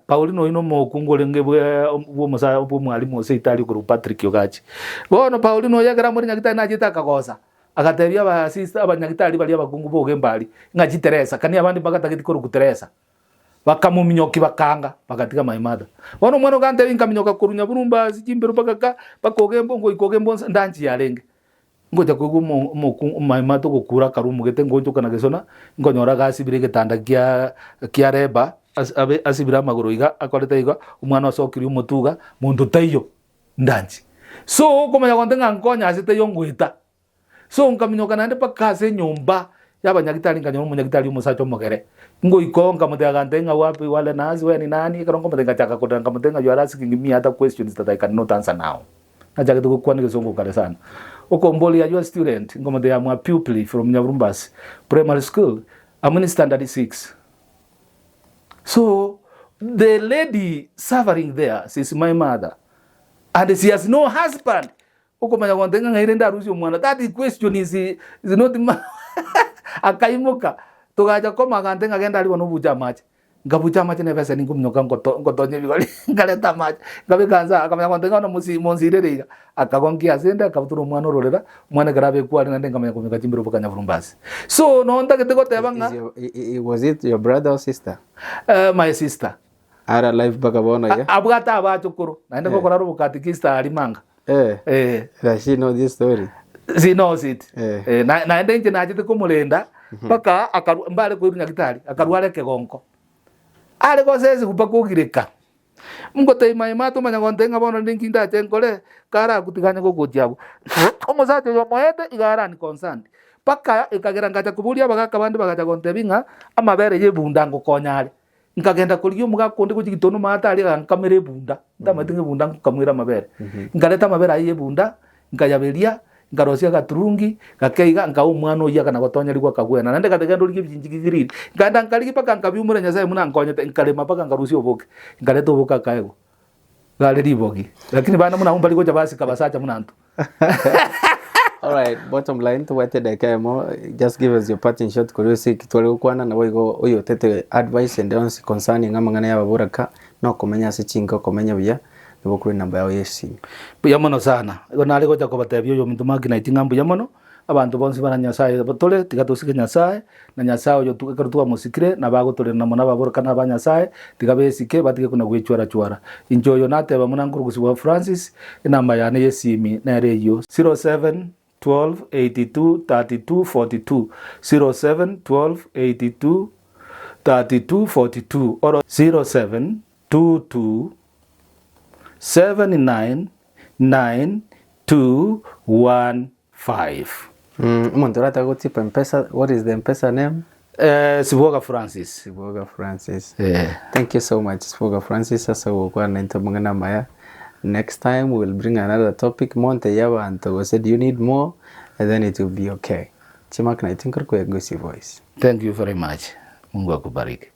ino mokungu lenge bwo musa bwo mwalimu se itali ko Patrick Yogachi bono Paulino yagera muri nyagitari na jita kagosa agatebia ba sister abanyagitari bali abakungu boge mbali ngaji Teresa kani abandi bagatagiti ko Teresa bakamuminyoki bakanga bagatika maimada bono mwana gante binkaminyoka kurunya burumba sijimbero bagaka bakogembo ngo ikogembo ndanji yarenge ngoja kugu maimada gukura karumu gete ngonjo kana gesona ngonyora gasibire getanda kia reba asibira amaguru iga akoreta iga umwana osokiri umutuga muntu tayo ndanji so komanya kontenga nkonya asite yongwita so nkaminyoka nande pakase nyumba yabanyagitari nganyo munyagitari umusacho mogere ngo ikonga mutenga ndenga wapi wale nazi we ni nani karongo mutenga chaka kodanga mutenga you are asking me other questions that I cannot answer now najaka tuko kwani kesongo kale sana okomboli ya your student ngomode ya mwa pupil from Nyavurumbasi primary school amuni standard 6. So the lady suffering there is my mother and she has no husband okomanya kontenga ngairenda arusi omwana that question is not akaimuka tugaja koma kantenga genda ali wono buja machi ngabuja machi ne pesa ningumnyoka ngotonye bigoli ngaleta machi ngabekanza akamanya kontenga no monsirerega akagongia senda akabuturo mwana ororera mwana garabe kwali nande ngamanya komeka chimbiro bukanya Vurumbasi so no nda ketego tebanga was it your brother or sister? My sister ara life bakabona ya abwata abachukuru naende kokora rubukatikista alimanga does she know this story? She knows it. Naende nje najite kumulenda paka mbale ko irunyagitari akarware kegonko ale ko sezi kupakugireka mgote maimatu manyagontenga bono ndinkinda chenkole kara kutiganya ko kujabo omusacho yo moete igara ni concerned paka ikagera ngacha kubulia bagaka bandi bagacha gontebinga amabere yebunda ngokonyale nkagenda kuliyo mugakonde kugitono mata ali kankamere bunda ndamatinge bunda nkamwira mabere ngaleta mabere ayebunda ngayabelia ngarosia gaturungi gakeiga ngau mwana oya kana gotonya ligwa kagwena nande kategendo ligi byinjigiriri nganda nkaligi paka nkabyumure nyasaye muna nkonyete nkalema paka ngarusi oboke ngaleta oboka kaego gale libogi lakini bana muna umbali goja basi kabasacha munantu. All right, bottom line to what the kemo just give us your parting shot kuriosi kitwale kwana na woigo oyo tete advice and on concerning amangana ya baburaka no komenya se chinga komenya bya nibo kuri namba yawe yesi buyamono sana gona ali goja ko batebyo yo muntu magi na itingambu yamono abantu bonse bana nyasaye batole tigatusike nyasaye na nyasaye yo tukarutuwa musikire na bago tole na mona baburaka na banyasaye tigabesike batige kuna gwechwara enjoy nate ba munanguru gusiwa Francis inamba yane yesimi na reyo 07 12 82 32 42 07 12 82 32 42 or 07 22 79 9215. Muntu rata gutipa M-Pesa. What is the M-Pesa name? Siboga Francis. Siboga Francis. Yeah. Thank you so much, Siboga Francis. Sasa wokuwa naita mungana maya. Next time we'll bring another topic. Monte yaba anto said you need more, and then it will be okay. Chimak na itinkur kwa Gusii Voice. Thank you very much. Mungu akubariki.